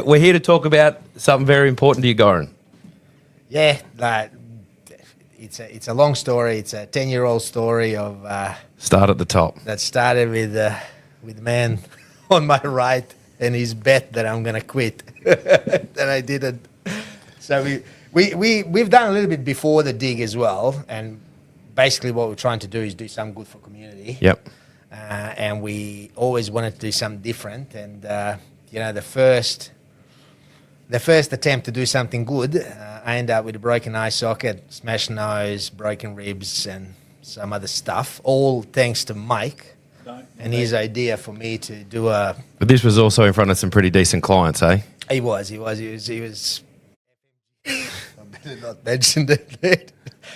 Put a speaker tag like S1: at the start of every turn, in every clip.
S1: we're here to talk about something very important to you, Goran.
S2: Yeah, it's a long story. It's a 10-year-old story of
S1: Start at the top.
S2: that started with the man on my right and his bet that I'm gonna quit, that I didn't. So we've done a little bit before the dig as well, and basically what we're trying to do is do something good for community.
S1: Yep.
S2: And we always wanted to do something different. And the first attempt to do something good, I ended up with a broken eye socket, smashed nose, broken ribs, and some other stuff. All thanks to Mike and his idea for me to do a.
S1: But this was also in front of some pretty decent clients, eh?
S2: He was. I better not mention that.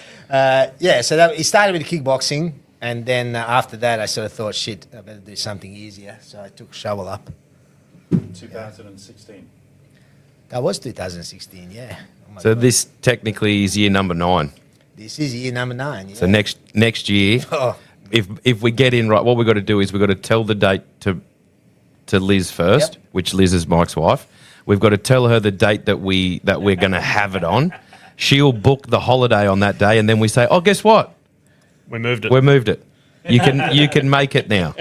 S2: So he started with kickboxing. And then after that, I sort of thought, shit, I better do something easier. So I took shovel up.
S3: 2016.
S2: That was 2016, yeah. Oh
S1: So
S2: God.
S1: this technically is year number 9.
S2: This is year number 9. Yeah.
S1: So next year, if we get in right, what we've got to do is we've got to tell the date to Liz first,
S2: Yep.
S1: which Liz is Mike's wife. We've got to tell her the date that we're going to have it on. She'll book the holiday on that day, and then we say, oh, guess what?
S3: We moved it.
S1: We moved it. You can make it now.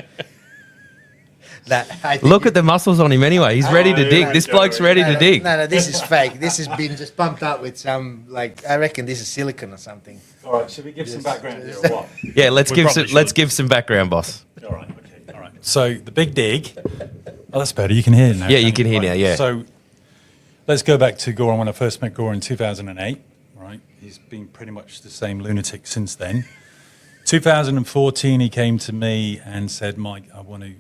S1: Look at the muscles on him anyway. He's ready to dig. This bloke's ready to dig.
S2: No, this is fake. This has been just pumped up with some, I reckon this is silicone or something.
S3: All right, should we give some background here or what?
S1: Yeah, let's
S3: We
S1: give
S3: probably
S1: let's
S3: should.
S1: give some background, boss.
S3: All right, okay, all right. So the big dig. Oh, that's better. You can hear it now.
S1: Yeah, you
S3: can't
S1: can hear
S3: Right.
S1: now, yeah.
S3: So let's go back to Goran when I first met Goran in 2008. Right, he's been pretty much the same lunatic since then. 2014, he came to me and said, Mike, I want to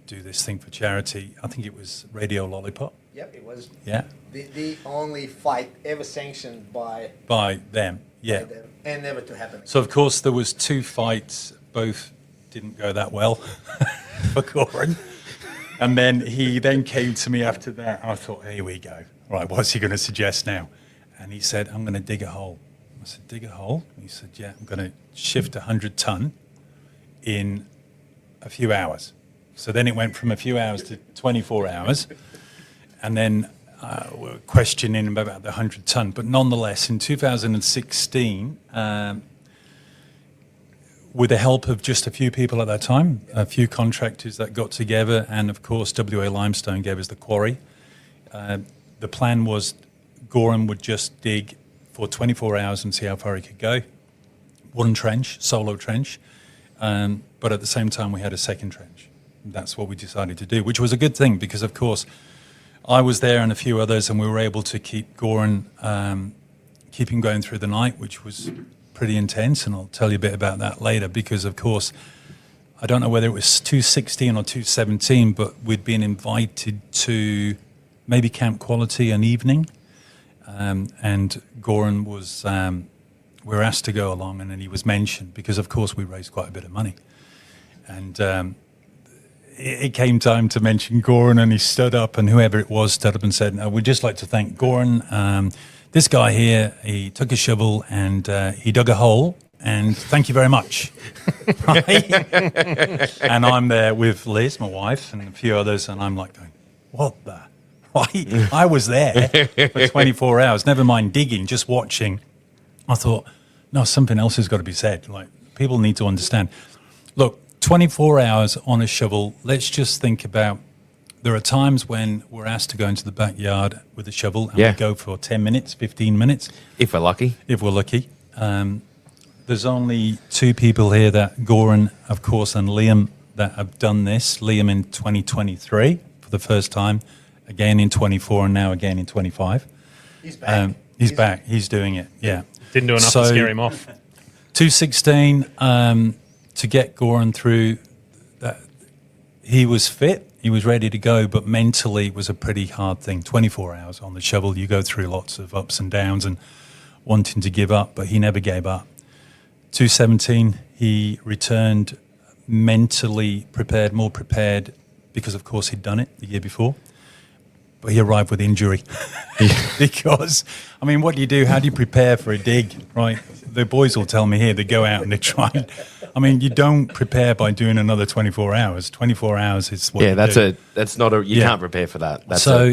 S3: do this thing for charity. I think it was Radio Lollipop.
S2: Yep, it was
S3: Yeah.
S2: the only fight ever sanctioned by
S3: By them. Yeah.
S2: them, and never to happen.
S3: So, of course, there was 2 fights. Both didn't go that well for Goran. And then he then came to me after that. I thought, here we go. Right, what's he going to suggest now? And he said, I'm going to dig a hole. I said, dig a hole? And he said, yeah, I'm going to shift 100 ton in a few hours. So then it went from a few hours to 24 hours. And then we're questioning him about the 100 ton. But nonetheless, in 2016, with the help of just a few people at that time, a few contractors that got together, and of course WA Limestone gave us the quarry. The plan was Goran would just dig for 24 hours and see how far he could go. One trench, solo trench, but at the same time we had a second trench. That's what we decided to do, which was a good thing because, of course, I was there and a few others, and we were able to keep Goran, keep him going through the night, which was pretty intense, and I'll tell you a bit about that later because, of course, I don't know whether it was 216 or 217, but we'd been invited to maybe Camp Quality an evening, and Goran was, we were asked to go along, and then he was mentioned because, of course, we raised quite a bit of money. And it came time to mention Goran, and he stood up, and whoever it was stood up and said, we'd just like to thank Goran. This guy here, he took a shovel and he dug a hole, and thank you very much. Right? And I'm there with Liz, my wife, and a few others, and I'm like going, what the? Why? I was there for 24 hours, never mind digging, just watching. I thought, no, something else has got to be said. Like, people need to understand. Look, 24 hours on a shovel, let's just think about, there are times when we're asked to go into the backyard with a shovel and we go for 10 minutes, 15 minutes.
S1: If we're lucky.
S3: If we're lucky. There's only 2 people here, that Goran, of course, and Liam, that have done this. Liam in 2023 for the first time, again in 24, and now again in 25.
S2: He's back.
S3: He's back. He's doing it, yeah.
S4: Didn't do enough to scare him off.
S3: 216, to get Goran through that, he was fit, he was ready to go, but mentally it was a pretty hard thing. 24 hours on the shovel, you go through lots of ups and downs and wanting to give up, but he never gave up. 217, he returned mentally prepared, more prepared, because of course he'd done it the year before. But he arrived with injury. Because, I mean, what do you do? How do you prepare for a dig, right? the boys will tell me here, they go out and they try. I mean, you don't prepare by doing another 24 hours. 24 hours is what you do.
S1: That's not a, you can't prepare for that.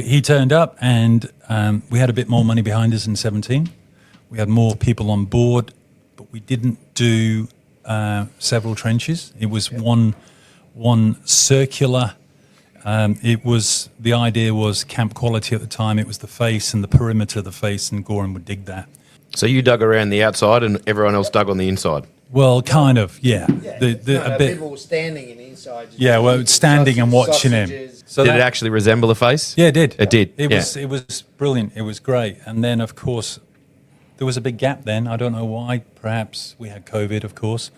S3: He turned up and we had a bit more money behind us in 17. We had more people on board, but we didn't do several trenches. It was one circular. The idea was camp quality at the time. It was the face and the perimeter of the face, and Goran would dig that.
S1: So you dug around the outside and everyone else dug on the inside?
S3: Well, kind of, yeah.
S2: People were standing in the inside.
S3: Yeah, well, standing and watching him.
S1: So did it actually resemble a face?
S3: Yeah, it did.
S1: It did.
S3: It was brilliant. It was great. And then, of course, there was a big gap then. I don't know why. Perhaps we had COVID, of course,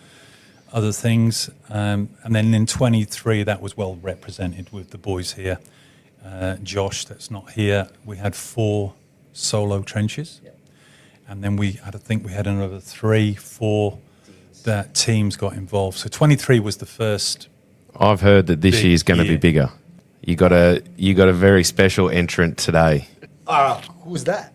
S3: other things. And then in 23, that was well represented with the boys here. Josh, that's not here. We had 4 solo trenches. Yep. And then I think we had another 3, 4 that teams got involved. So 23 was the first.
S1: I've heard that this year's going to be bigger. You got a very special entrant today.
S2: Who's that?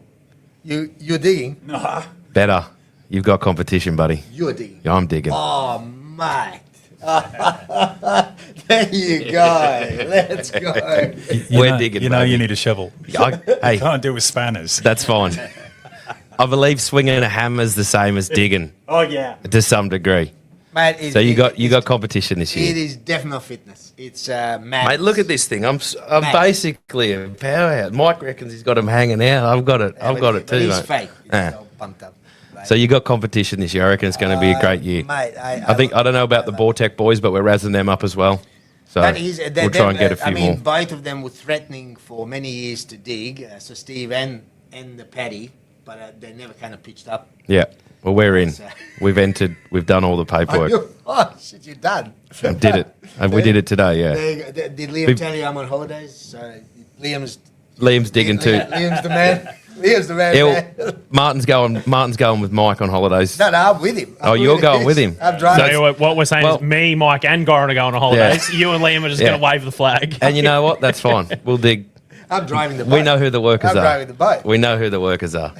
S2: You're digging?
S3: No.
S1: Better. You've got competition, buddy.
S2: You're digging.
S1: Yeah, I'm digging.
S2: Oh, mate. There you go. Let's go.
S1: We're digging.
S3: You know, you need a shovel.
S1: Hey,
S3: You can't do it with spanners.
S1: that's fine. I believe swinging a hammer's the same as digging.
S3: Oh yeah.
S1: To some degree.
S2: Mate,
S1: So you got competition this year.
S2: It is definitely fitness. It's mad.
S1: Mate, look at this thing. I'm basically a powerhouse. Mike reckons he's got them hanging out. I've got it too,
S2: He's
S1: mate.
S2: fake. He's all pumped up.
S1: So you got competition this year. I reckon it's going to be a great year.
S2: Mate,
S1: I don't know about the Bortec boys, but we're razzing them up as well. So we'll try and get a few more.
S2: Both of them were threatening for many years to dig. So Steve and the Paddy, but they never kind of pitched up.
S1: Yeah. Well, we're in. We've entered. We've done all the paperwork.
S2: Oh shit, you're done.
S1: I did it. We did it today. Yeah.
S2: Did Liam tell you I'm on holidays? So Liam's
S1: digging too.
S2: Liam's the man. Liam's the man.
S1: Yeah, Martin's going with Mike on holidays.
S2: No, I'm with him.
S1: You're going with him.
S2: I'm driving.
S4: So what we're saying is me, Mike, and Goran are going on holidays. You and Liam are just going to wave the flag.
S1: And you know what? That's fine. We'll dig.
S2: I'm driving the boat.
S1: We know who the workers are.
S2: I'm driving the boat.
S1: We know who the workers are.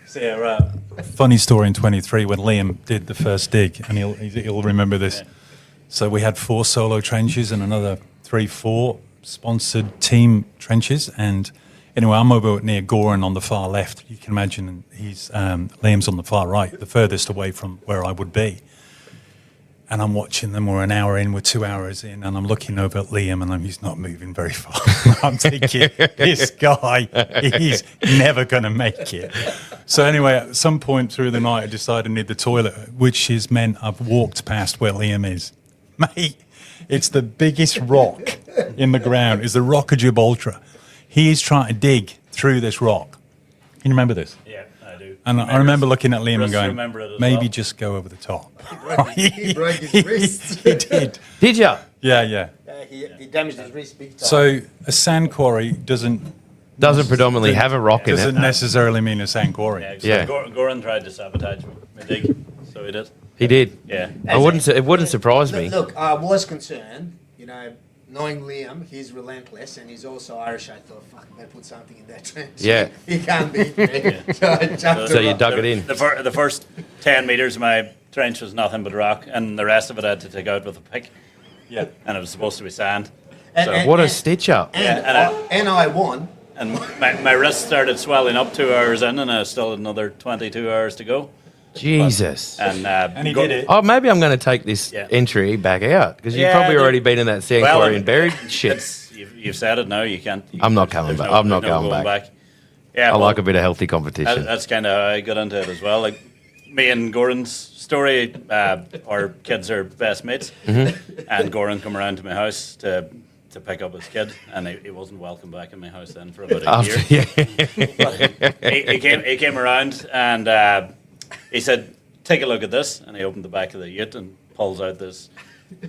S3: So yeah, funny story in 23 when Liam did the first dig, and he'll remember this. Yeah. So we had 4 solo trenches and another 3, 4 sponsored team trenches. And anyway, I'm over near Goran on the far left. You can imagine Liam's on the far right, the furthest away from where I would be. And I'm watching them. We're an hour in, we're 2 hours in, and I'm looking over at Liam, and he's not moving very far. I'm thinking, this guy, he's never going to make it. So anyway, at some point through the night, I decided I need the toilet, which has meant I've walked past where Liam is. Mate, it's the biggest rock in the ground. It's the Rock of Gibraltar. He is trying to dig through this rock. Can you remember this?
S4: Yeah, I do.
S3: And I remember looking at Liam and going, maybe just go over the top.
S2: He broke his wrist.
S3: He did.
S1: Did you?
S3: Yeah.
S2: He damaged his wrist big time.
S3: So a sand quarry doesn't
S1: predominantly have a rock in it.
S3: Doesn't necessarily mean a sand quarry.
S4: Yeah. Goran tried to sabotage my dig, so he did.
S1: He did.
S4: Yeah.
S1: It wouldn't surprise me.
S2: Look, I was concerned, knowing Liam, he's relentless, and he's also Irish. I thought, fuck, I better put something in that trench.
S1: Yeah.
S2: He can't beat me.
S1: So you dug it in.
S4: The first 10 metres of my trench was nothing but rock, and the rest of it I had to take out with a pick.
S3: Yeah.
S4: And it was supposed to be sand.
S1: What a stitch up.
S2: And I won.
S4: And my wrist started swelling up 2 hours in, and I still had another 22 hours to go.
S1: Jesus.
S4: And
S3: he did it.
S1: Oh, maybe I'm going to take this entry back out because you've probably already been in that sand quarry and buried shit.
S4: You've said it now. You can't.
S1: I'm not coming back. I'm not going back.
S4: Yeah,
S1: I like a bit of healthy competition.
S4: That's kind of how I got into it as well. Like me and Goran's story, our kids are best mates, and Goran come around to my house to pick up his kid, and he wasn't welcome back in my house then for about a year. He came around and he said, "Take a look at this," and he opened the back of the ute and pulls out this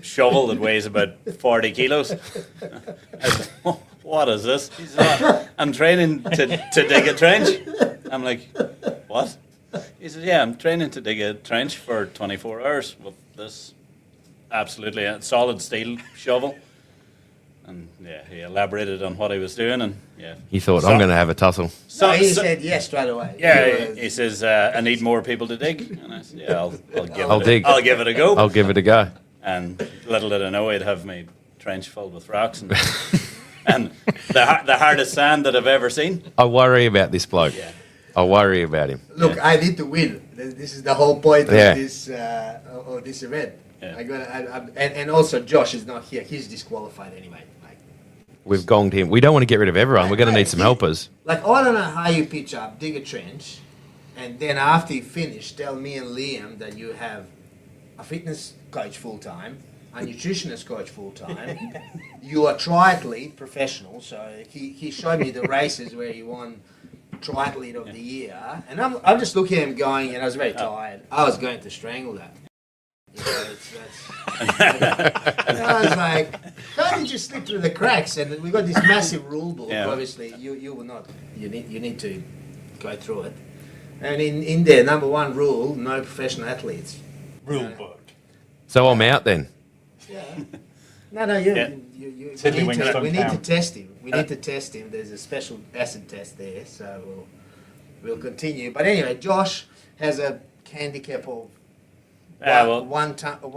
S4: shovel that weighs about 40 kilos. I said, "What is this?" He said, "I'm training to dig a trench." I'm like, "What?" He said, "Yeah, I'm training to dig a trench for 24 hours with this absolutely solid steel shovel." And he elaborated on what he was doing, and
S1: He thought, I'm going to have a tussle.
S2: So he said yes straight away.
S4: He says, I need more people to dig. And I said, I'll give it a go.
S1: I'll give it a go.
S4: And little did I know I'd have my trench filled with rocks and, and the hardest sand that I've ever seen.
S1: I worry about this bloke.
S4: Yeah.
S1: I worry about him.
S2: Look, I need to win. This is the whole point of this event.
S4: Yeah.
S2: And also Josh is not here. He's disqualified anyway.
S1: We've gonged him. We don't want to get rid of everyone. We're going to need some helpers.
S2: Like, I don't know how you pitch up, dig a trench, and then after you finish, tell me and Liam that you have a fitness coach full-time, a nutritionist coach full-time, you are triathlete professional, so he showed me the races where he won triathlete of the year, and I'm just looking at him going, and I was very tired. I was going to strangle that. You know, and I was like, how did you slip through the cracks? And we got this massive rule book.
S4: Yeah.
S2: Obviously, you will not. You need to go through it. And in there, number one rule: no professional athletes.
S3: Rule book.
S1: So I'm out then.
S2: Yeah. No. You
S3: Tiddly
S2: we
S3: wings
S2: need to,
S3: don't
S2: we need to
S3: count.
S2: test him. We need to test him. There's a special acid test there, so we'll continue. But anyway, Josh has a handicap of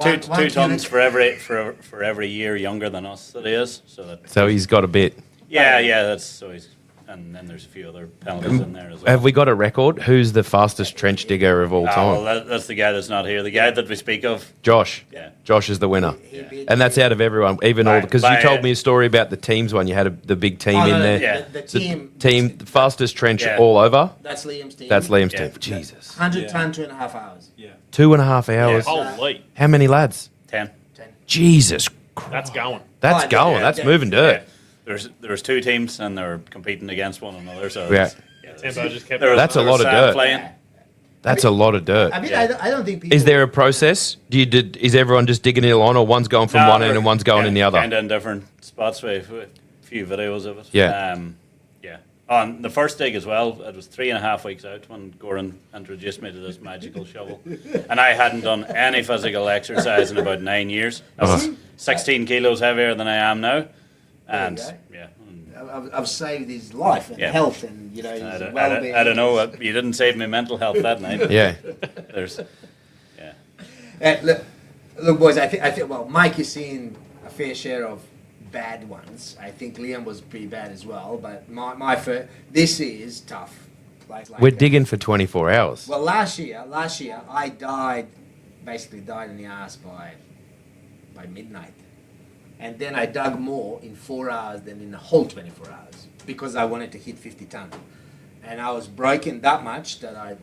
S4: two tons for every year younger than us that he is.
S1: So he's got a bit.
S4: That's so he's. And then there's a few other penalties in there as well.
S1: Have we got a record? Who's the fastest trench digger of all time?
S4: Well, that's the guy that's not here. The guy that we speak of.
S1: Josh.
S4: Yeah.
S1: Josh is the winner.
S2: He beat
S1: And that's out of everyone, even all, because you told me a story about the teams one. You had the big team in there.
S4: Yeah.
S2: The
S1: The fastest trench
S4: Yeah.
S1: all over.
S2: That's Liam's team.
S1: That's Liam's
S4: Yeah.
S1: team. Jesus.
S2: 100 ton, 2.5 hours.
S3: Yeah.
S1: 2.5 hours.
S5: Holy,
S1: How many lads?
S4: 10.
S2: 10.
S1: Jesus Christ.
S5: that's going.
S1: That's
S2: Oh,
S1: going.
S2: yeah,
S1: That's
S2: yeah.
S1: moving dirt.
S4: There was two teams and they were competing against one another. So
S1: Yeah.
S5: Tempo just kept.
S1: That's a lot of dirt.
S4: Playing.
S1: That's a lot of dirt.
S2: I mean,
S4: Yeah.
S2: I don't think people...
S1: Is there a process? Is everyone just digging it on, or one's going from one end and one's going in the other?
S4: Kind of in different spots with a few videos of it.
S1: Yeah.
S4: On the first dig as well, it was 3.5 weeks out when Goran introduced me to this magical shovel. And I hadn't done any physical exercise in about 9 years. I was 16 kilos heavier than I am now. And
S2: There
S4: yeah.
S2: I've saved his life and
S4: Yeah.
S2: health and, his well-being.
S4: I don't know. You didn't save me mental health that night.
S1: Yeah.
S4: There's,
S2: Look, boys, I think, well, Mike is seeing a fair share of bad ones. I think Liam was pretty bad as well, but this is tough. Like
S1: We're digging for 24 hours.
S2: Well, last year, I basically died in the ass by midnight. And then I dug more in 4 hours than in the whole 24 hours because I wanted to hit 50 ton. And I was broken that much that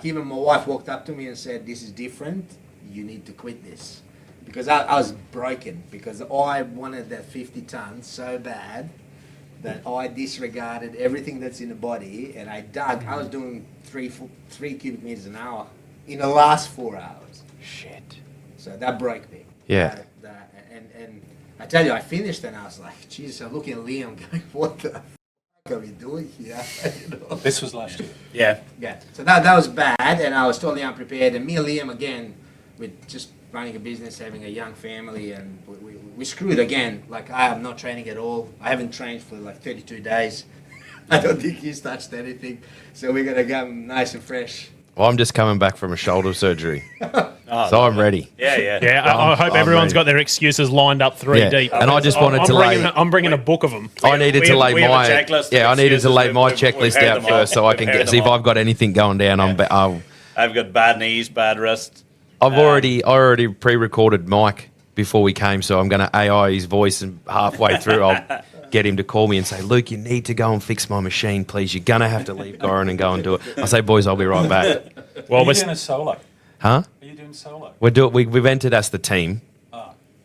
S2: even my wife walked up to me and said, "This is different. You need to quit this." Because I was broken because I wanted that 50 tons so bad that I disregarded everything that's in the body and I dug. I was doing 3 cubic meters an hour in the last 4 hours.
S1: Shit.
S2: So that broke me.
S1: Yeah.
S2: And I tell you, I finished and I was like, Jesus, I'm looking at Liam going, what the fuck are we doing here? You know?
S3: This was last year.
S4: yeah.
S2: Yeah. So that was bad and I was totally unprepared. And me and Liam, again, with just running a business, having a young family, and we screwed again. Like, I am not training at all. I haven't trained for like 32 days. I don't think he's touched anything. So we're going to go nice and fresh.
S1: Well, I'm just coming back from a shoulder surgery,
S4: Oh,
S1: so I'm ready.
S4: Yeah.
S5: Yeah, I hope
S1: I'm
S5: everyone's
S1: ready.
S5: got their excuses lined up three
S1: Yeah.
S5: deep.
S1: And I just wanted to lay.
S5: I'm bringing a book of them.
S1: I needed to lay
S4: we have a
S1: my
S4: checklist of
S1: I needed to
S4: excuses.
S1: lay my
S4: We've
S1: checklist
S4: heard
S1: out
S4: them all.
S1: first, so I
S4: We've
S1: can
S4: heard
S1: see
S4: them
S1: if
S4: all.
S1: I've got anything going down.
S4: I've got bad knees, bad wrists.
S1: I already pre-recorded Mike before we came, so I'm going to AI his voice, and halfway through I'll get him to call me and say, "Luke, you need to go and fix my machine, please. You're going to have to leave Goran and go and do it." I say, "Boys, I'll be right back."
S5: Well,
S3: Are you
S5: we're
S3: doing a solo?
S1: Huh?
S3: Are you doing solo?
S1: We've entered as the team,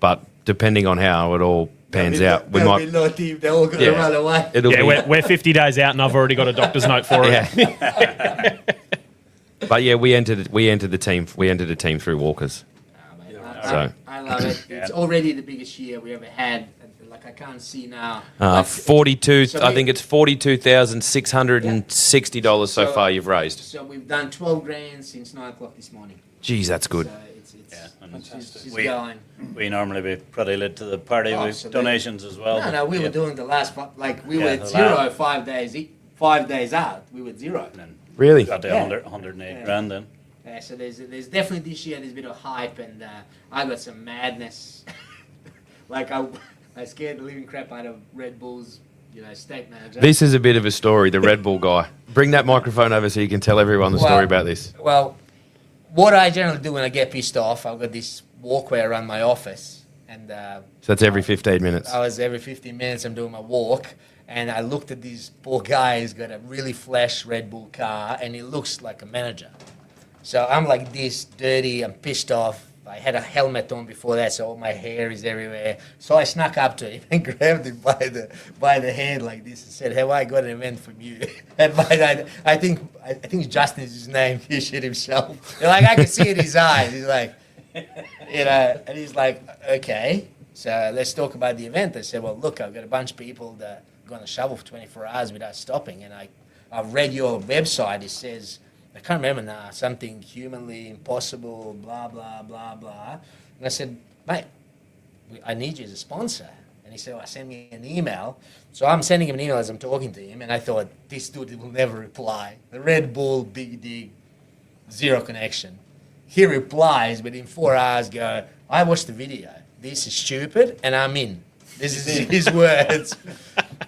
S1: but depending on how it all pans out, we
S2: There'll be
S1: might.
S2: no team. They're all going to run away.
S1: It'll
S5: yeah,
S1: be.
S5: we're 50 days out, and I've already got a doctor's note for it.
S1: Yeah. But yeah, we entered the team. We entered the team through Walkers. So.
S2: I love it. It's already the biggest year we ever had. Like, I can't see now.
S1: 42.
S2: So
S1: I think it's $42,660 so far you've raised.
S2: So we've done 12 grand since 9 o'clock this morning.
S1: Geez, that's good.
S2: So
S4: Yeah, and
S6: She's
S4: we,
S6: going.
S4: we normally be pretty lit to the party
S6: Oh,
S4: with
S6: so they-
S4: donations as well.
S6: No, we
S4: yeah.
S6: were doing the last we
S4: Yeah,
S6: were
S4: the
S6: zero
S4: last-
S6: 5 days. 5 days out, we were zero.
S4: And then
S1: Really?
S4: got to
S6: Yeah.
S4: 108
S6: Yeah.
S4: grand then.
S6: Yeah, so there's definitely this year there's a bit of hype, and I got some madness. Like I scared the living crap out of Red Bull's state manager.
S1: This is a bit of a story, the Red Bull guy. Bring that microphone over so you can tell everyone the story about this.
S6: Well, what I generally do when I get pissed off, I've got this walkway around my office, and
S1: So that's every 15 minutes.
S6: I was every 15 minutes I'm doing my walk, and I looked at this poor guy who's got a really flash Red Bull car, and he looks like a manager. So I'm like this, dirty, I'm pissed off. I had a helmet on before that, so all my hair is everywhere. So I snuck up to him and grabbed him by the hand like this and said, "Have I got an event from you?" And I think Justin is his name. He shit himself. Like I could see it in his eyes. He's like, and he's like, "Okay, so let's talk about the event." I said, "Well, look, I've got a bunch of people that are going to shovel for 24 hours without stopping, and I've read your website. It says." I can't remember now, something humanly impossible, blah, blah, blah, blah. And I said, "Mate, I need you as a sponsor." And he said, "Well, send me an email." So I'm sending him an email as I'm talking to him, and I thought, this dude will never reply. The Red Bull, Big Dig, zero connection. He replies, but in 4 hours go, "I watched the video. This is stupid, and I'm in." This is his words.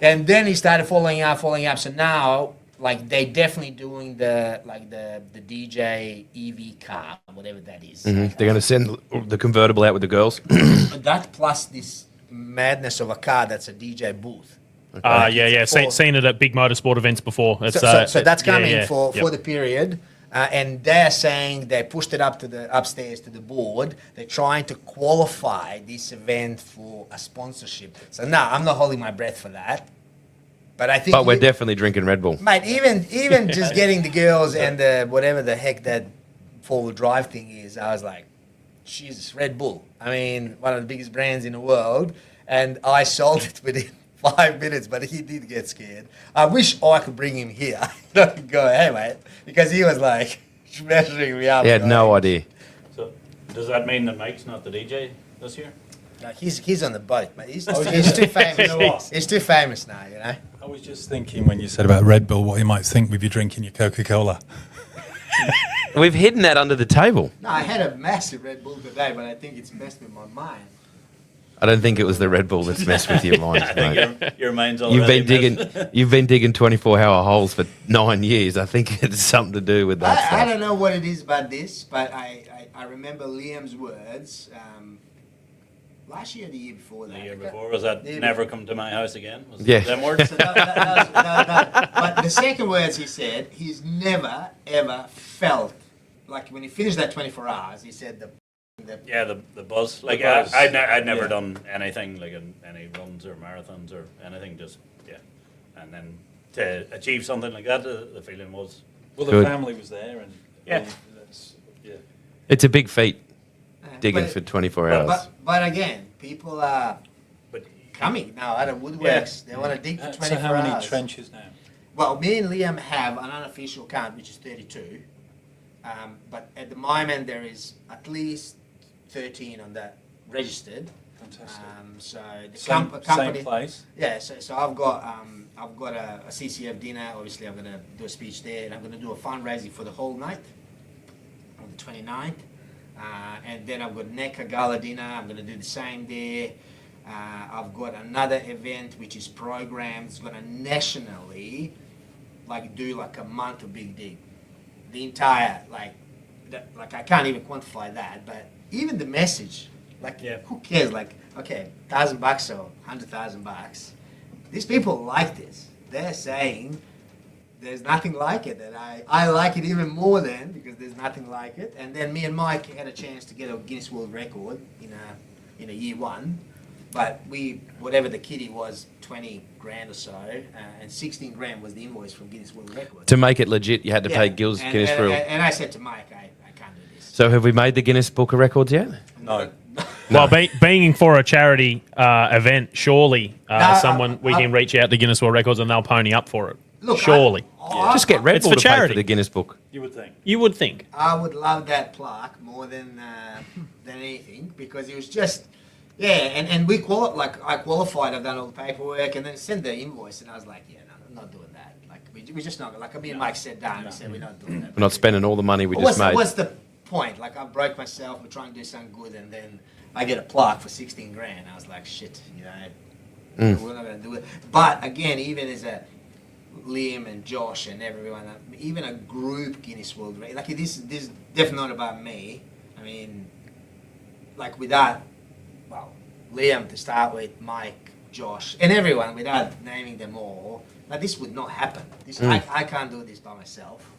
S6: And then he started following up. So now, like, they definitely doing the DJ EV car, whatever that is.
S1: They're going to send the convertible out with the girls.
S6: That plus this madness of a car that's a DJ booth.
S5: Yeah. Seen it at big motorsport events before. It's,
S6: So that's coming
S5: yeah.
S6: for
S5: Yep.
S6: the period. And they're saying they pushed it up to the upstairs to the board. They're trying to qualify this event for a sponsorship. So no, I'm not holding my breath for that. But I think,
S1: But we're definitely drinking Red Bull.
S6: mate, even just getting the girls and the whatever the heck that 4-wheel drive thing is, I was like, Jesus, Red Bull. I mean, one of the biggest brands in the world, and I sold it within 5 minutes, but he did get scared. I wish I could bring him here. Go, "Hey, mate," because he was like measuring me up.
S1: He had no
S6: going,
S1: idea.
S4: So does that mean that Mike's not the DJ this year?
S6: No, he's on the boat, mate. He's too famous. He's too famous now,
S3: I was just thinking when you said about Red Bull, what you might think with you drinking your Coca-Cola.
S1: We've hidden that under the table.
S6: No, I had a massive Red Bull today, but I think it's messed with my mind.
S1: I don't think it was the Red Bull that's messed with your mind, mate.
S4: Your mind's
S1: You've
S4: already
S1: been
S4: messed.
S1: digging. You've been digging 24-hour holes for 9 years. I think it's something to do with that
S6: I
S1: stuff.
S6: don't know what it is about this, but I remember Liam's words last year or the year before that.
S4: The year before, was that
S6: The year
S4: never come to my house again? Was
S1: Yeah.
S4: them words?
S6: So no. But the second words he said, he's never ever felt like when he finished that 24 hours. He said
S4: Yeah, the buzz. Like
S3: buzz.
S4: I'd never
S3: Yeah.
S4: done anything like in any runs or marathons or anything. Just and then to achieve something like that, the feeling was
S3: Well,
S1: Good.
S3: the family was there, and
S4: Yeah.
S3: yeah.
S1: It's a big feat digging
S6: but-
S1: for 24 hours.
S6: But again, people are
S4: but
S6: coming now out of woodworks. They want to dig for 24
S3: So how many
S6: hours.
S3: trenches now?
S6: Well, me and Liam have an unofficial count, which is 32. But at the moment, there is at least 13 on that registered.
S3: Fantastic.
S6: So the
S3: Same,
S6: company,
S3: same place.
S6: yeah. So I've got a CCF dinner. Obviously, I'm going to do a speech there, and I'm going to do a fundraising for the whole night on the 29th. And then I've got NECA Gala dinner. I'm going to do the same there. I've got another event which is programmed. It's going to nationally, do like a month of Big Dig. The entire I can't even quantify that, but even the message, who cares? Okay, $1,000 or $100,000. These people like this. They're saying there's nothing like it, and I like it even more then because there's nothing like it. And then me and Mike had a chance to get a Guinness World Record in a year one, but whatever the kitty was, 20 grand or so, and 16 grand was the invoice from Guinness World Record.
S1: To make it legit, you had to pay Guinness for it.
S6: And I said to Mike, I can't do this.
S1: So have we made the Guinness Book of Records yet?
S3: No.
S5: Well, being for a charity event, surely
S6: No,
S5: we can reach out to Guinness World Records and they'll pony up for it.
S6: Look,
S5: Surely.
S1: Just get Red
S5: It's
S1: Bull
S5: for
S1: to pay for
S5: charity.
S1: the Guinness Book.
S4: You would think.
S5: You would think.
S2: I would love that plaque more than anything because it was just and we I qualified. I've done all the paperwork and then sent the invoice and I was like, yeah, no, I'm not doing that. Like we just not like me and Mike sat down and said we're not doing that.
S1: We're not spending all the money we
S2: But
S1: just made.
S2: what's the point? Like I broke myself. We're trying to do something good and then I get a plaque for 16 grand. I was like, shit, we're not going to do it. But again, even as a Liam and Josh and everyone, even a group Guinness World Record, like this is definitely not about me. I mean, like without, well, Liam to start with, Mike, Josh, and everyone, without naming them all, like this would not happen. I can't do this by myself.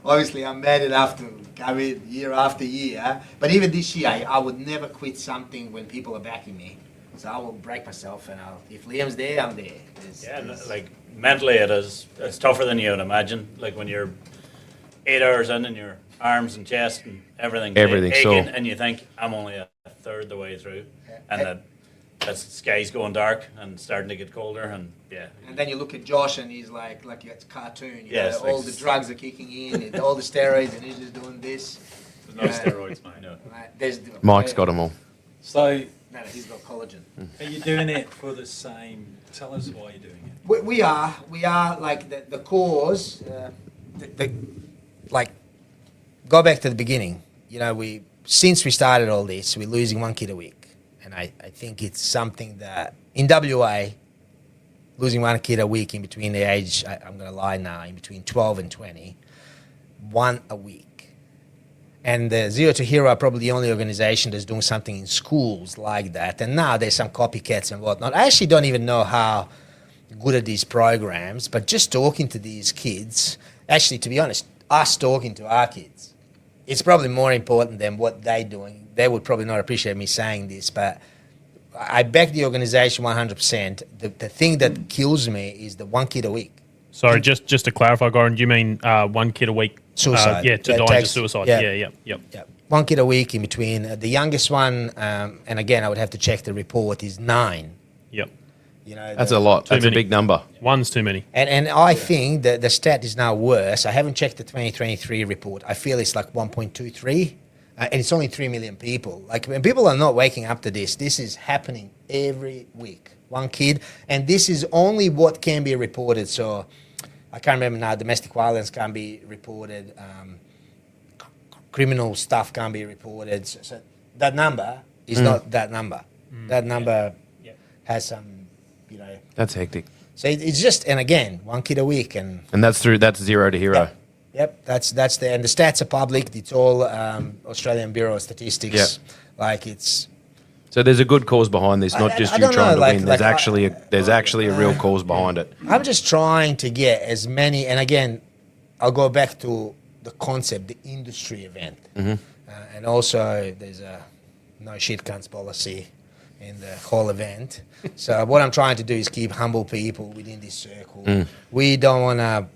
S2: Obviously, I'm mad enough to come in year after year, but even this year, I would never quit something when people are backing me. So I will break myself, and if Liam's there, I'm there.
S4: Like mentally, it's tougher than you would imagine. Like when you're 8 hours in and your arms and chest and everything's
S1: Everything's
S4: aching,
S1: sore.
S4: and you think I'm only a third the way through, and the sky's going dark and starting to get colder, and
S2: And then you look at Josh, and he's like it's a cartoon. You
S4: Yes,
S2: know,
S4: like
S2: all the drugs are kicking in, all the steroids, and he's just doing this.
S4: there's no steroids, man. No.
S1: Mike's got them all.
S3: So,
S2: No, he's got collagen.
S3: are you doing it for the same? Tell us why you're doing it.
S2: We are like the cause. Like, go back to the beginning. You know, since we started all this, we're losing 1 kid a week, and I think it's something that in WA, losing 1 kid a week in between the age, I'm going to lie now, in between 12 and 20, 1 a week. And Zero to Hero are probably the only organization that's doing something in schools like that. And now there's some copycats and whatnot. I actually don't even know how good are these programs, but just talking to these kids, actually, to be honest, us talking to our kids, it's probably more important than what they're doing. They would probably not appreciate me saying this, but I back the organization 100%. The thing that kills me is the 1 kid a week.
S5: Sorry, just to clarify, Goran, do you mean 1 kid a week?
S2: Suicide.
S5: To
S2: That
S5: die to
S2: takes-
S5: suicide.
S2: yeah.
S5: Yep.
S2: Yeah, 1 kid a week in between. The youngest one, and again, I would have to check the report, is 9.
S5: Yep.
S2: You know,
S1: That's a lot. That's a
S5: many.
S1: big number.
S5: One's too many.
S2: And I think that the stat is now worse. I haven't checked the 2023 report. I feel it's like 1.23, and it's only 3 million people. Like, when people are not waking up to this is happening every week. 1 kid, and this is only what can be reported. So I can't remember now. Domestic violence can't be reported. Criminal stuff can't be reported. So that number is not that number. That number has some, you know.
S1: That's hectic.
S2: So it's just, and again, 1 kid a week, and
S1: And that's Zero to Hero.
S2: yep, that's and the stats are public. It's all Australian Bureau of Statistics.
S1: Yep.
S2: Like it's.
S1: So there's a good cause behind this, not just
S2: I
S1: you
S2: don't
S1: trying
S2: know,
S1: to
S2: like-
S1: win.
S2: like
S1: There's actually a real cause behind it.
S2: I'm just trying to get as many, and again, I'll go back to the concept, the industry event, and also there's a no shit cunts policy in the whole event. So what I'm trying to do is keep humble people within this circle. We don't want to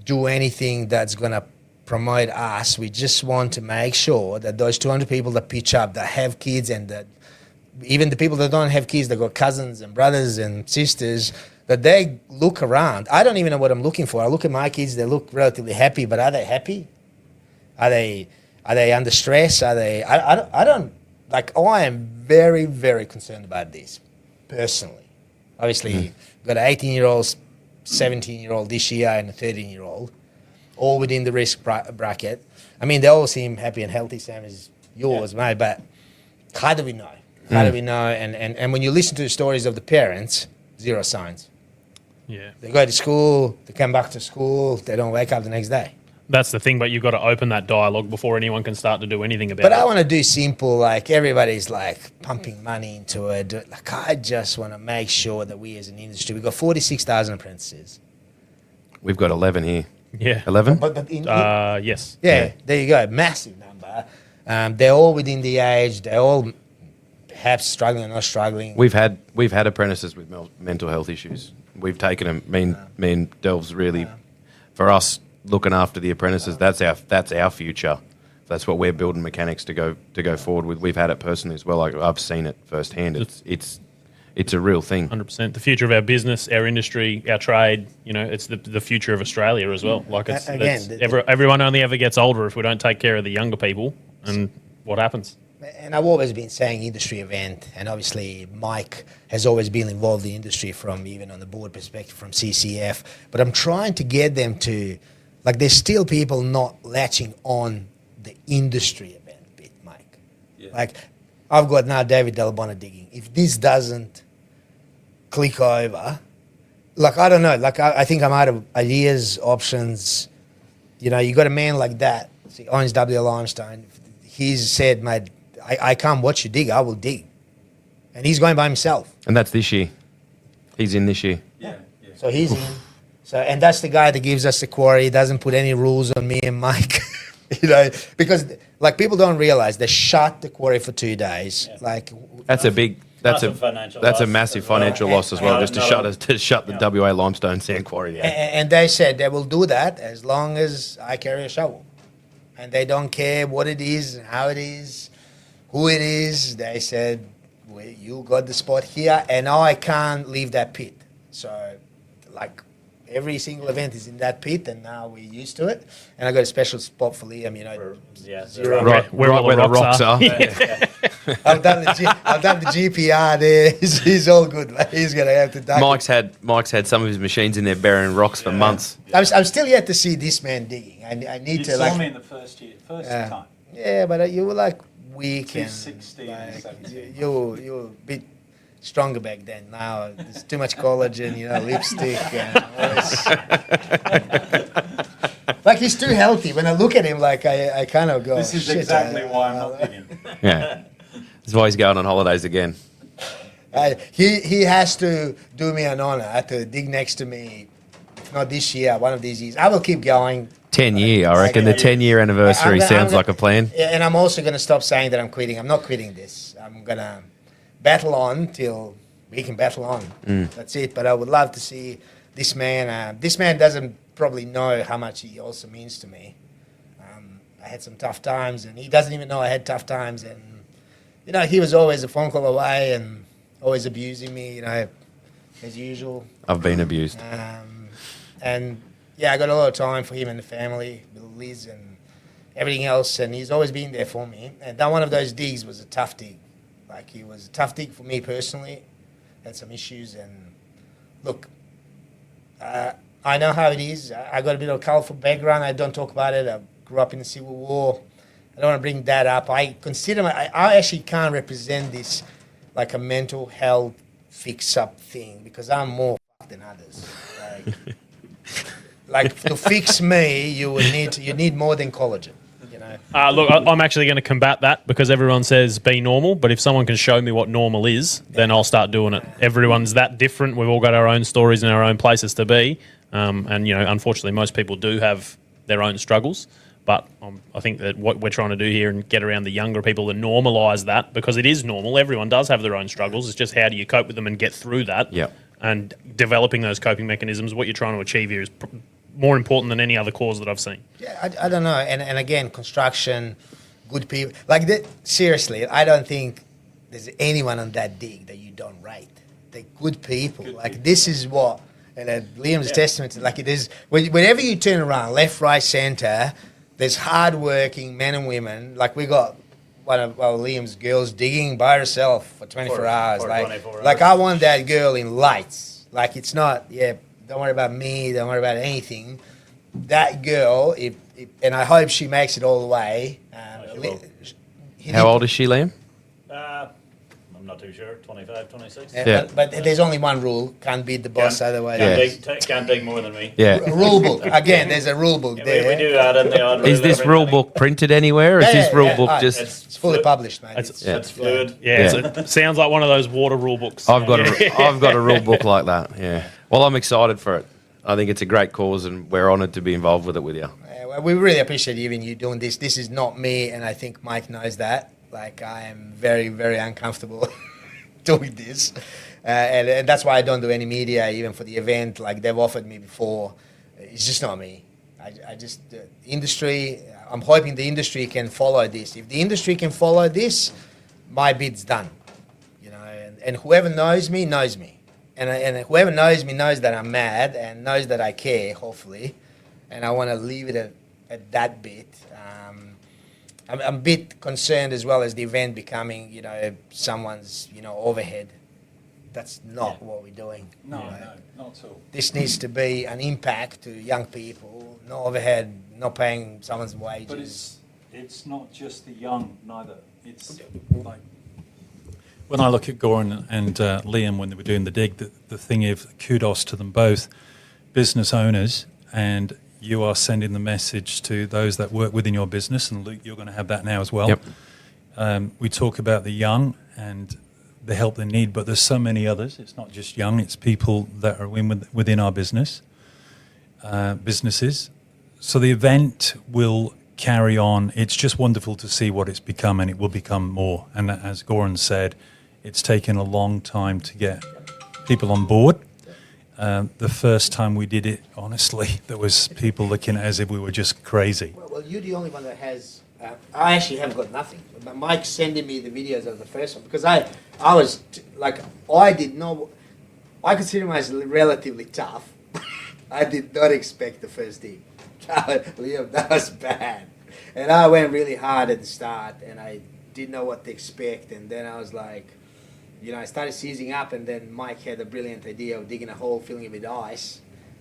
S2: do anything that's going to promote us. We just want to make sure that those 200 people that pitch up, that have kids, and that even the people that don't have kids, that got cousins and brothers and sisters, that they look around. I don't even know what I'm looking for. I look at my kids, they look relatively happy, but are they happy? Are they under stress? Are they? I don't like. I am very, very concerned about this personally. Obviously, got an 18-year-old, 17-year-old this year, and a 13-year-old, all within the risk bracket. I mean, they all seem happy and healthy, same as yours, mate. But how do we know? How do we know? And when you listen to the stories of the parents, zero signs.
S5: Yeah.
S2: They go to school, they come back to school, they don't wake up the next day.
S5: That's the thing, but you've got to open that dialogue before anyone can start to do anything about
S2: But
S5: it.
S2: I want to do simple, like everybody's like pumping money into it. Like I just want to make sure that we as an industry, we've got 46,000 apprentices.
S1: We've got 11 here.
S5: Yeah.
S1: 11?
S2: But
S5: Yes.
S2: yeah, there you go, massive number. They're all within the age. They're all perhaps struggling or not struggling.
S1: We've had apprentices with mental health issues. We've taken them. Me and Delv's really, for us looking after the apprentices. That's our future. That's what we're building mechanics to go forward with. We've had it personally as well. Like I've seen it firsthand. It's it's a real thing.
S5: 100%. The future of our business, our industry, our trade, it's the future of Australia as well. Like everyone only ever gets older if we don't take care of the younger people. And what happens?
S2: And I've always been saying industry event, and obviously Mike has always been involved in the industry from even on the board perspective from CCF. But I'm trying to get them to, like, there's still people not latching on the industry event bit, Mike. Yeah. Like, I've got now David Delabona digging. If this doesn't click over, like, I don't know. Like, I think I'm out of ideas, options. You got a man like that. See, owns WA Limestone. He's said, mate, I can't watch you dig. I will dig. And he's going by himself.
S1: And that's this year. He's in this year.
S2: Yeah. So he's in. So, and that's the guy that gives us the quarry. He doesn't put any rules on me and Mike. Because like people don't realize they shut the quarry for 2 days. Yeah. Like
S1: that's a massive financial loss as well, just to shut the WA Limestone Sand Quarry down.
S2: And they said they will do that as long as I carry a shovel. And they don't care what it is, how it is, who it is. They said, well, you got the spot here, and now I can't leave that pit. So, like, every single event is in that pit, and now we're used to it. And I got a special spot for Liam, zero.
S1: Right where the rocks are.
S2: I've done the GPR there. He's all good, mate. He's going to have to duck.
S1: Mike's had some of his machines in there burying rocks for months.
S2: I'm still yet to see this man digging. I need to, like...
S3: You saw me in the first time.
S2: Yeah, but you were, like, weak and...
S3: 16
S2: like,
S3: 17.
S2: You were a bit stronger back then. Now there's too much collagen, lipstick and all this. Like, he's too healthy. When I look at him, like, I kind of go,
S3: this is exactly why I'm not digging.
S1: Yeah. That's why he's going on holidays again.
S2: He has to do me an honour to dig next to me. If not this year, one of these years. I will keep going.
S1: 10 year, I reckon. The 10-year anniversary sounds like a plan.
S2: Yeah, and I'm also going to stop saying that I'm quitting. I'm not quitting this. I'm going to battle on till we can battle on. That's it. But I would love to see this man. This man doesn't probably know how much he also means to me. I had some tough times, and he doesn't even know I had tough times. And, he was always a phone call away and always abusing me, as usual.
S1: I've been abused.
S2: And, yeah, I got a lot of time for him and the family, with Liz and everything else, and he's always been there for me. And that one of those digs was a tough dig. Like, it was a tough dig for me personally. Had some issues, and look, I know how it is. I got a bit of a colourful background. I don't talk about it. I grew up in the Civil War. I don't want to bring that up. I consider I actually can't represent this like a mental health fix-up thing because I'm more than others. Like to fix me, you need more than collagen.
S5: Look, I'm actually going to combat that because everyone says be normal, but if someone can show me what normal is, then I'll start doing it. Everyone's that different. We've all got our own stories and our own places to be. And, unfortunately, most people do have their own struggles. But I think that what we're trying to do here and get around the younger people to normalise that because it is normal. Everyone does have their own struggles. It's just how do you cope with them and get through that.
S1: Yeah.
S5: And developing those coping mechanisms, what you're trying to achieve here is more important than any other cause that I've seen.
S2: Yeah, I don't know. And again, construction, good people. Like, seriously, I don't think there's anyone on that dig that you don't rate. They're good people. This is what, and Liam's testament to, like, it is, whenever you turn around, left, right, centre, there's hard-working men and women. Like, we got one of Liam's girls digging by herself for 24 hours. Like, I want that girl in lights. Like, it's not, don't worry about me, don't worry about anything. That girl, and I hope she makes it all the way.
S1: How old is she, Liam?
S4: I'm not too sure, 25, 26.
S2: But there's only one rule, can't beat the boss otherwise.
S4: Can't dig more than me.
S1: Yeah.
S2: Rule book. Again, there's a rule book there.
S4: We do add in the odd
S1: Is this rule book printed anywhere, or is this rule book just...
S2: It's fully published, mate.
S4: It's fluid.
S5: It sounds like one of those water rule books.
S1: I've got a rule book like that, yeah. Well, I'm excited for it. I think it's a great cause, and we're honoured to be involved with it with you.
S2: We really appreciate you doing this. This is not me, and I think Mike knows that. Like, I am very, very uncomfortable doing this. And that's why I don't do any media, even for the event. Like, they've offered me before. It's just not me. I just, industry, I'm hoping the industry can follow this. If the industry can follow this, my bid's done. and whoever knows me, and whoever knows me knows that I'm mad and knows that I care, hopefully, and I want to leave it at that bit. I'm a bit concerned as well as the event becoming, someone's, overhead. That's not what we're doing.
S3: No, not at all.
S2: This needs to be an impact to young people, no overhead, not paying someone's wages.
S3: But it's not just the young, neither. It's like, when I look at Goran and Liam when they were doing the dig, the thing is, kudos to them both, business owners, and you are sending the message to those that work within your business, and Luke, you're going to have that now as well.
S1: Yep.
S3: We talk about the young and the help they need, but there's so many others. It's not just young, it's people that are within our businesses. So the event will carry on. It's just wonderful to see what it's become, and it will become more. And as Goran said, it's taken a long time to get people on board. The first time we did it, honestly, there was people looking as if we were just crazy.
S2: Well, you're the only one that has. I actually have got nothing. But Mike's sending me the videos of the first one because I was I did not. I consider myself relatively tough. I did not expect the first dig. Liam, that was bad, and I went really hard at the start, and I didn't know what to expect, and then I was like. I started seizing up, and then Mike had a brilliant idea of digging a hole, filling it with ice.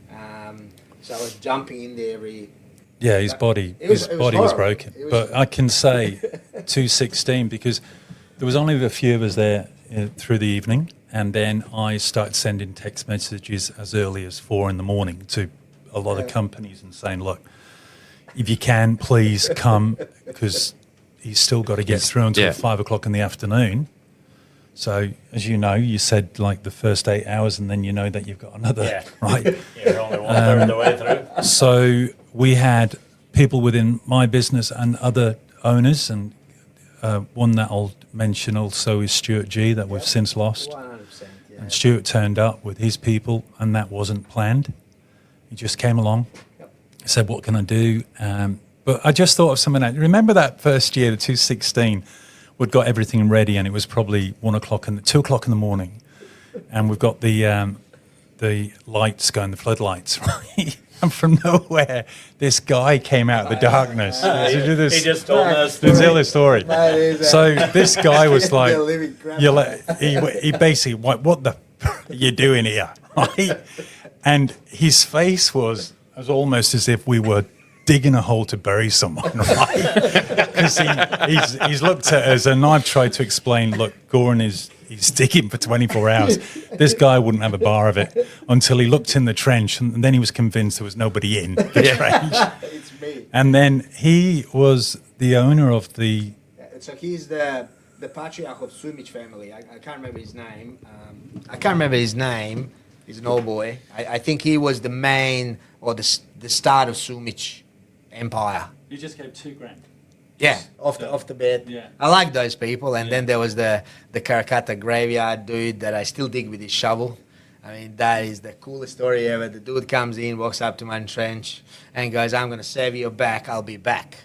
S2: So I was jumping in there every.
S3: Yeah, his body was broken. But I can say 216 because there was only a few of us there through the evening, and then I started sending text messages as early as 4 a.m. to a lot of companies and saying, look, if you can, please come, because he's still got to get through until 5 o'clock in the afternoon. So, as you know, you said like the first 8 hours, and then you know that you've got another, right?
S4: You're only 1/3 of the way through.
S3: So we had people within my business and other owners, and one that I'll mention also is Stuart G, that we've since lost.
S2: 100%. Yeah.
S3: And Stuart turned up with his people, and that wasn't planned. He just came along, said, what can I do? But I just thought of something. Remember that first year, the 2016? We'd got everything ready, and it was probably 2 o'clock in the morning, and we've got the lights going, the floodlights, right? And from nowhere, this guy came out of the darkness.
S4: He just told us.
S3: To tell the story. So this guy was like,
S2: Living
S3: he basically, what the are you doing here, right? And his face was almost as if we were digging a hole to bury someone, right? Because he's looked at us, and I've tried to explain, look, Goran he's digging for 24 hours. This guy wouldn't have a bar of it until he looked in the trench, and then he was convinced there was nobody in the trench.
S2: It's me.
S3: And then he was the owner of the...
S2: So he's the patriarch of Sumic family. I can't remember his name. He's an old boy. I think he was the main, or the start of Sumic empire.
S3: You just gave $2,000.
S2: Yeah, off the bat.
S3: Yeah.
S2: I like those people. And then there was the Karakata graveyard dude that I still dig with his shovel. I mean, that is the coolest story ever. The dude comes in, walks up to my trench, and goes, I'm going to save your back, I'll be back.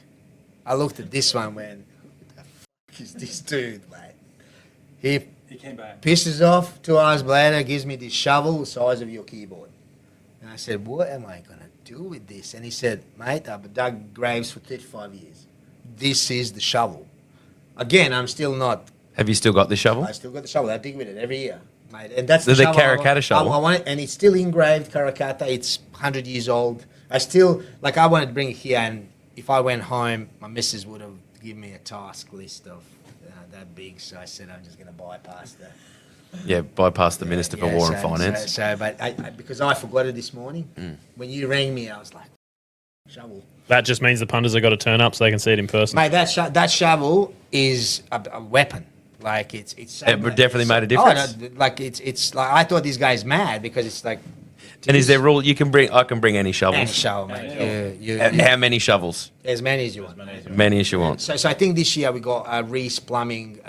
S2: I looked at this one, went, who the fuck is this dude, mate?
S3: He came back.
S2: Pisses off, 2 hours later, gives me this shovel the size of your keyboard. And I said, what am I going to do with this? And he said, mate, I've dug graves for 35 years. This is the shovel. Again, I'm still not...
S1: Have you still got the shovel?
S2: I still got the shovel. I dig with it every year, mate. And that's
S1: The
S2: shovel
S1: Karakata shovel?
S2: I want it, and it's still engraved Karakata. It's 100 years old. I still... I wanted to bring it here, and if I went home, my missus would have given me a task list of that big. So I said, I'm just going to bypass that.
S1: Yeah, bypass the Minister for War and Finance.
S2: But I because I forgot it this morning. When you rang me, I was like, shovel.
S5: That just means the punters have got to turn up so they can see it in person.
S2: Mate, that shovel is a weapon. Like it's so
S1: It definitely made a difference.
S2: Oh, no, like it's like I thought this guy's mad because it's like.
S1: And is there a rule I can bring any shovels?
S2: Any shovel, mate.
S1: How many shovels?
S2: As many as you want.
S1: Many as you want.
S2: So I think this year we got Reese Plumbing,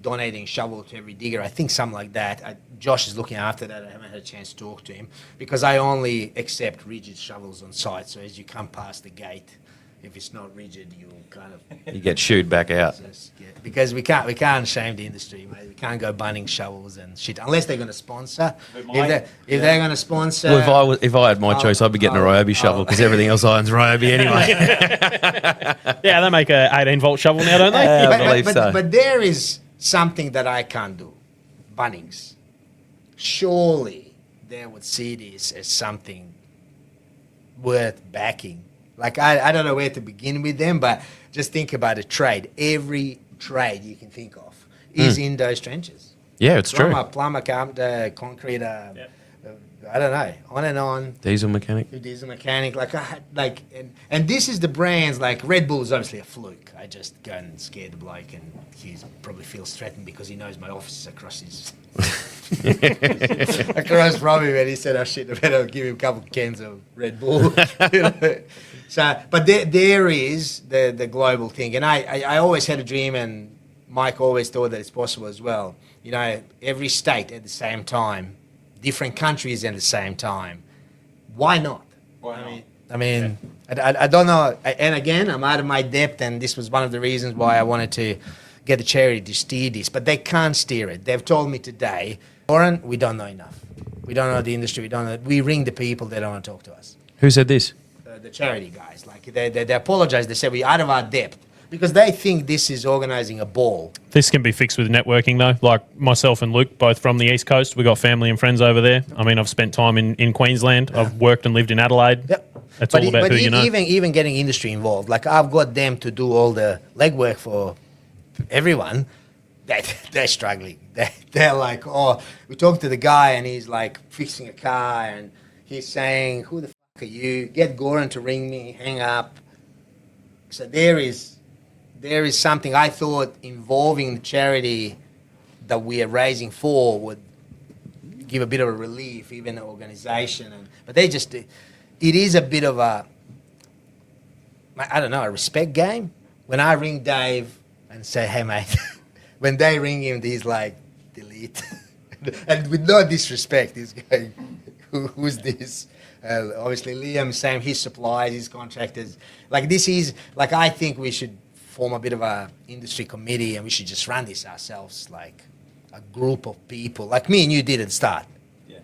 S2: donating shovel to every digger. I think something like that. Josh is looking after that. I haven't had a chance to talk to him because I only accept rigid shovels on site. So as you come past the gate, if it's not rigid, you'll kind of
S1: You get shooed back out.
S2: just get, because we can't shame the industry, mate. We can't go bunning shovels and shit unless they're going to sponsor. If they're going to sponsor,
S1: Well, if I had my choice, I'd be getting a Ryobi shovel because everything else irons Ryobi anyway.
S5: Yeah, they make a 18-volt shovel now, don't they?
S1: Yeah, I believe so.
S2: But there is something that I can't do. Bunnings. Surely they would see this as something worth backing. Like, I don't know where to begin with them, but just think about a trade. Every trade you can think of is in those trenches.
S1: Yeah, it's true.
S2: Plumber, carpenter, concrete, I don't know, on and on.
S1: Diesel mechanic.
S2: Diesel mechanic, and this is the brands, like Red Bull is obviously a fluke. I just go and scare the bloke, and he probably feels threatened because he knows my office is across his across from him, and he said, "Oh shit, I better give him a couple of cans of Red Bull." You know? So, but there is the global thing, and I always had a dream, and Mike always thought that it's possible as well. You know, every state at the same time, different countries at the same time. Why not? I mean, I don't know. And again, I'm out of my depth, and this was one of the reasons why I wanted to get the charity to steer this. But they can't steer it. They've told me today, Goran, we don't know enough. We don't know the industry. We don't know. We ring the people. They don't want to talk to us.
S1: Who said this?
S2: The charity guys. Like they apologize. They say we're out of our depth because they think this is organizing a ball.
S5: This can be fixed with networking, though. Like myself and Luke, both from the East Coast. We got family and friends over there. I mean, I've spent time in Queensland. I've worked and lived in Adelaide.
S2: Yep.
S5: It's all about who you know.
S2: Even getting industry involved. Like, I've got them to do all the legwork for everyone. They're struggling. They're like, oh, we talked to the guy and he's like fixing a car and he's saying, who the fuck are you? Get Goran to ring me, hang up. So there is something I thought involving the charity that we are raising for would give a bit of a relief, even the organization. But they just, it is a bit of a, I don't know, a respect game. When I ring Dave and say, hey, mate, when they ring him, he's like, delete. And with no disrespect, he's going, who's this? Obviously, Liam, same, his suppliers, his contractors. Like, this is, like, I think we should form a bit of a industry committee and we should just run this ourselves, like a group of people. Like me and you did at the start. Yeah.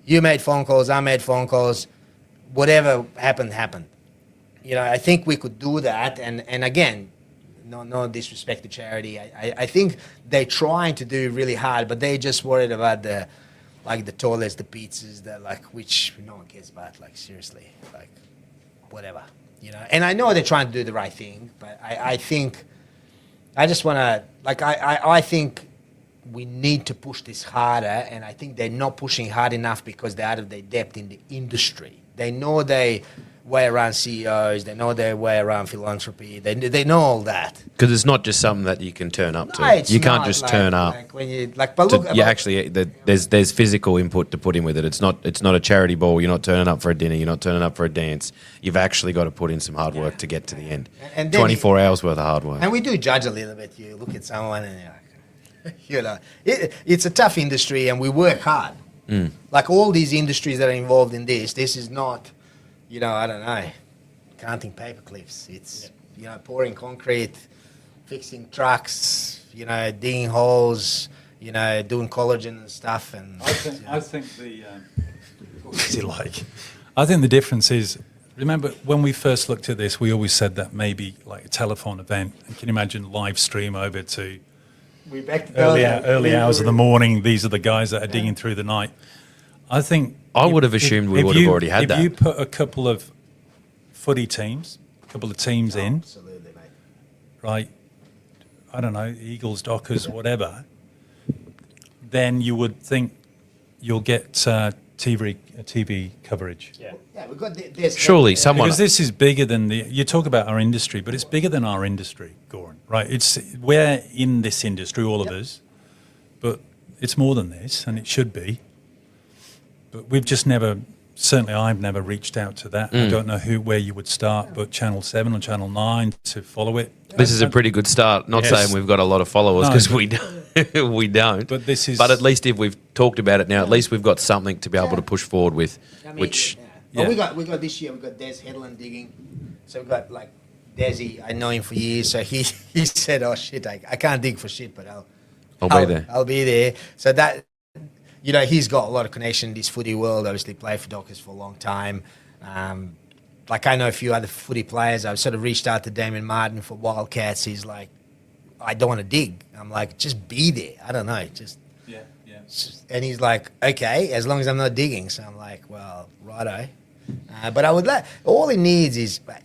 S2: You made phone calls, I made phone calls. Whatever happened, happened. You know, I think we could do that. And again, no disrespect to charity. I think they're trying to do really hard, but they're just worried about the toilets, the pizzas, which no one cares about. Like, seriously, like, whatever, you know. And I know they're trying to do the right thing, but I think, I just want to, like, I think we need to push this harder, and I think they're not pushing hard enough because they're out of their depth in the industry. They know their way around CEOs, they know their way around philanthropy, they know all that.
S1: Because it's not just something that you can turn up to.
S2: No, it's
S1: you can't
S2: not,
S1: just
S2: like,
S1: turn up.
S2: Like when you, like, but look,
S1: You actually, there's physical input to put in with it. It's not a charity ball. You're not turning up for a dinner. You're not turning up for a dance. You've actually got to put in some hard work to get to the end.
S2: And then
S1: 24 hours worth of hard work.
S2: And we do judge a little bit. You look at someone and you're like, you know, it's a tough industry and we work hard. Like all these industries that are involved in this is not, you know, I don't know, counting paper clips. It's, you know, pouring concrete, fixing trucks, you know, digging holes, you know, doing collagen and stuff. And
S3: I think the what is it like? I think the difference is, remember when we first looked at this, we always said that maybe like a telephone event. And can you imagine live stream over to early hours of the morning? These are the guys that are digging through the night. I think
S1: I would have assumed we would have already had that.
S3: If you put a couple of footy teams, a couple of teams in,
S2: absolutely, mate.
S3: right? I don't know, Eagles, Dockers, whatever. Then you would think you'll get TV coverage.
S5: Yeah.
S2: Yeah, we've got this.
S1: Surely someone.
S3: Because this is bigger than you talk about our industry, but it's bigger than our industry, Goran, right? We're in this industry, all of us, but it's more than this, and it should be. But we've just never, certainly I've never reached out to that. I don't know where you would start, but Channel 7 or Channel 9 to follow it.
S1: This is a pretty good start. Not
S3: Yes.
S1: saying we've got a lot of followers because we don't. We don't.
S3: But this is.
S1: But at least if we've talked about it now, at least we've got something to be able to push forward with,
S2: I mean,
S1: which
S2: But we got this year. We got Des Headland digging, so we got like Desi, I know him for years, so he said, "Oh shit, I can't dig for shit, but
S1: I'll be there."
S2: I'll be there." So that, he's got a lot of connection in this footy world. Obviously, played for Dockers for a long time. Like I know a few other footy players. I've sort of reached out to Damon Martin for Wildcats. He's like, "I don't want to dig." I'm like, "Just be there." I don't know, just.
S3: Yeah.
S2: And he's like, "Okay, as long as I'm not digging." So I'm like, "Well, righto." But I would like, all it needs is, but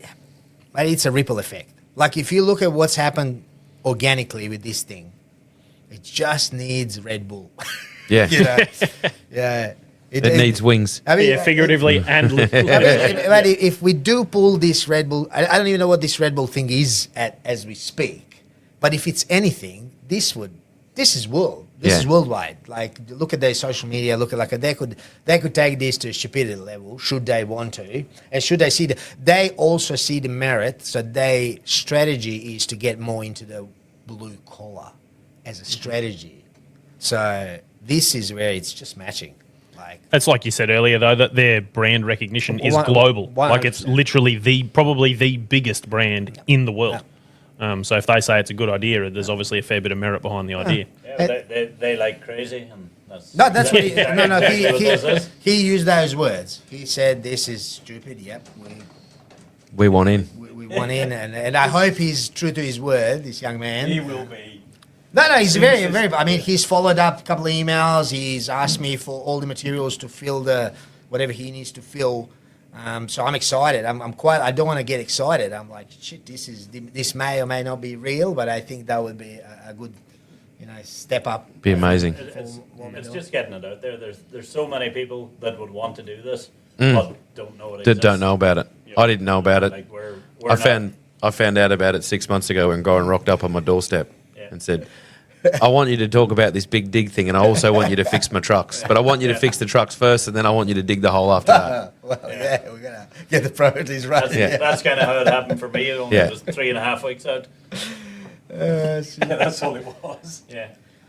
S2: it's a ripple effect. Like if you look at what's happened organically with this thing, it just needs Red Bull.
S1: Yeah.
S2: Yeah.
S1: It needs wings.
S2: I mean,
S5: figuratively and literally.
S2: but if we do pull this Red Bull, I don't even know what this Red Bull thing is as we speak. But if it's anything, this is world. This is worldwide. Like, look at their social media. Look at they could take this to a stupidity level, should they want to, and should they see they also see the merit. So their strategy is to get more into the blue collar as a strategy. So this is where it's just matching. Like,
S5: It's like you said earlier, though, that their brand recognition is
S2: One-
S5: global.
S2: 100%.
S5: Like it's literally probably the biggest brand in the world. So if they say it's a good idea, there's obviously a fair bit of merit behind the idea.
S4: Yeah, but they like crazy, and that's
S2: that's what
S4: exactly
S2: he used those words. He said, "This is stupid." Yep,
S1: We want in.
S2: we want in, and I hope he's true to his word. This young man.
S3: He will be.
S2: No, he's very. I mean, he's followed up a couple of emails. He's asked me for all the materials to fill whatever he needs to fill. So I'm excited. I'm quite. I don't want to get excited. I'm like, shit. This may or may not be real, but I think that would be a good, step up.
S1: Be amazing.
S4: It's just getting it out there. There's so many people that would want to do this, but don't know it
S1: That
S4: exists.
S1: don't know about it. I didn't know about it.
S4: Like we're
S1: I found out about it 6 months ago when Goran rocked up on my doorstep
S4: Yeah.
S1: and said, "I want you to talk about this big dig thing, and I also want you to fix my trucks. But I want you to fix the trucks first, and then I want you to dig the hole after that."
S2: Well, yeah, we're gonna get the priorities right.
S4: That's kind of how it happened for me. Only
S1: Yeah.
S4: just 3.5 weeks out.
S3: That's all it was.
S4: Yeah.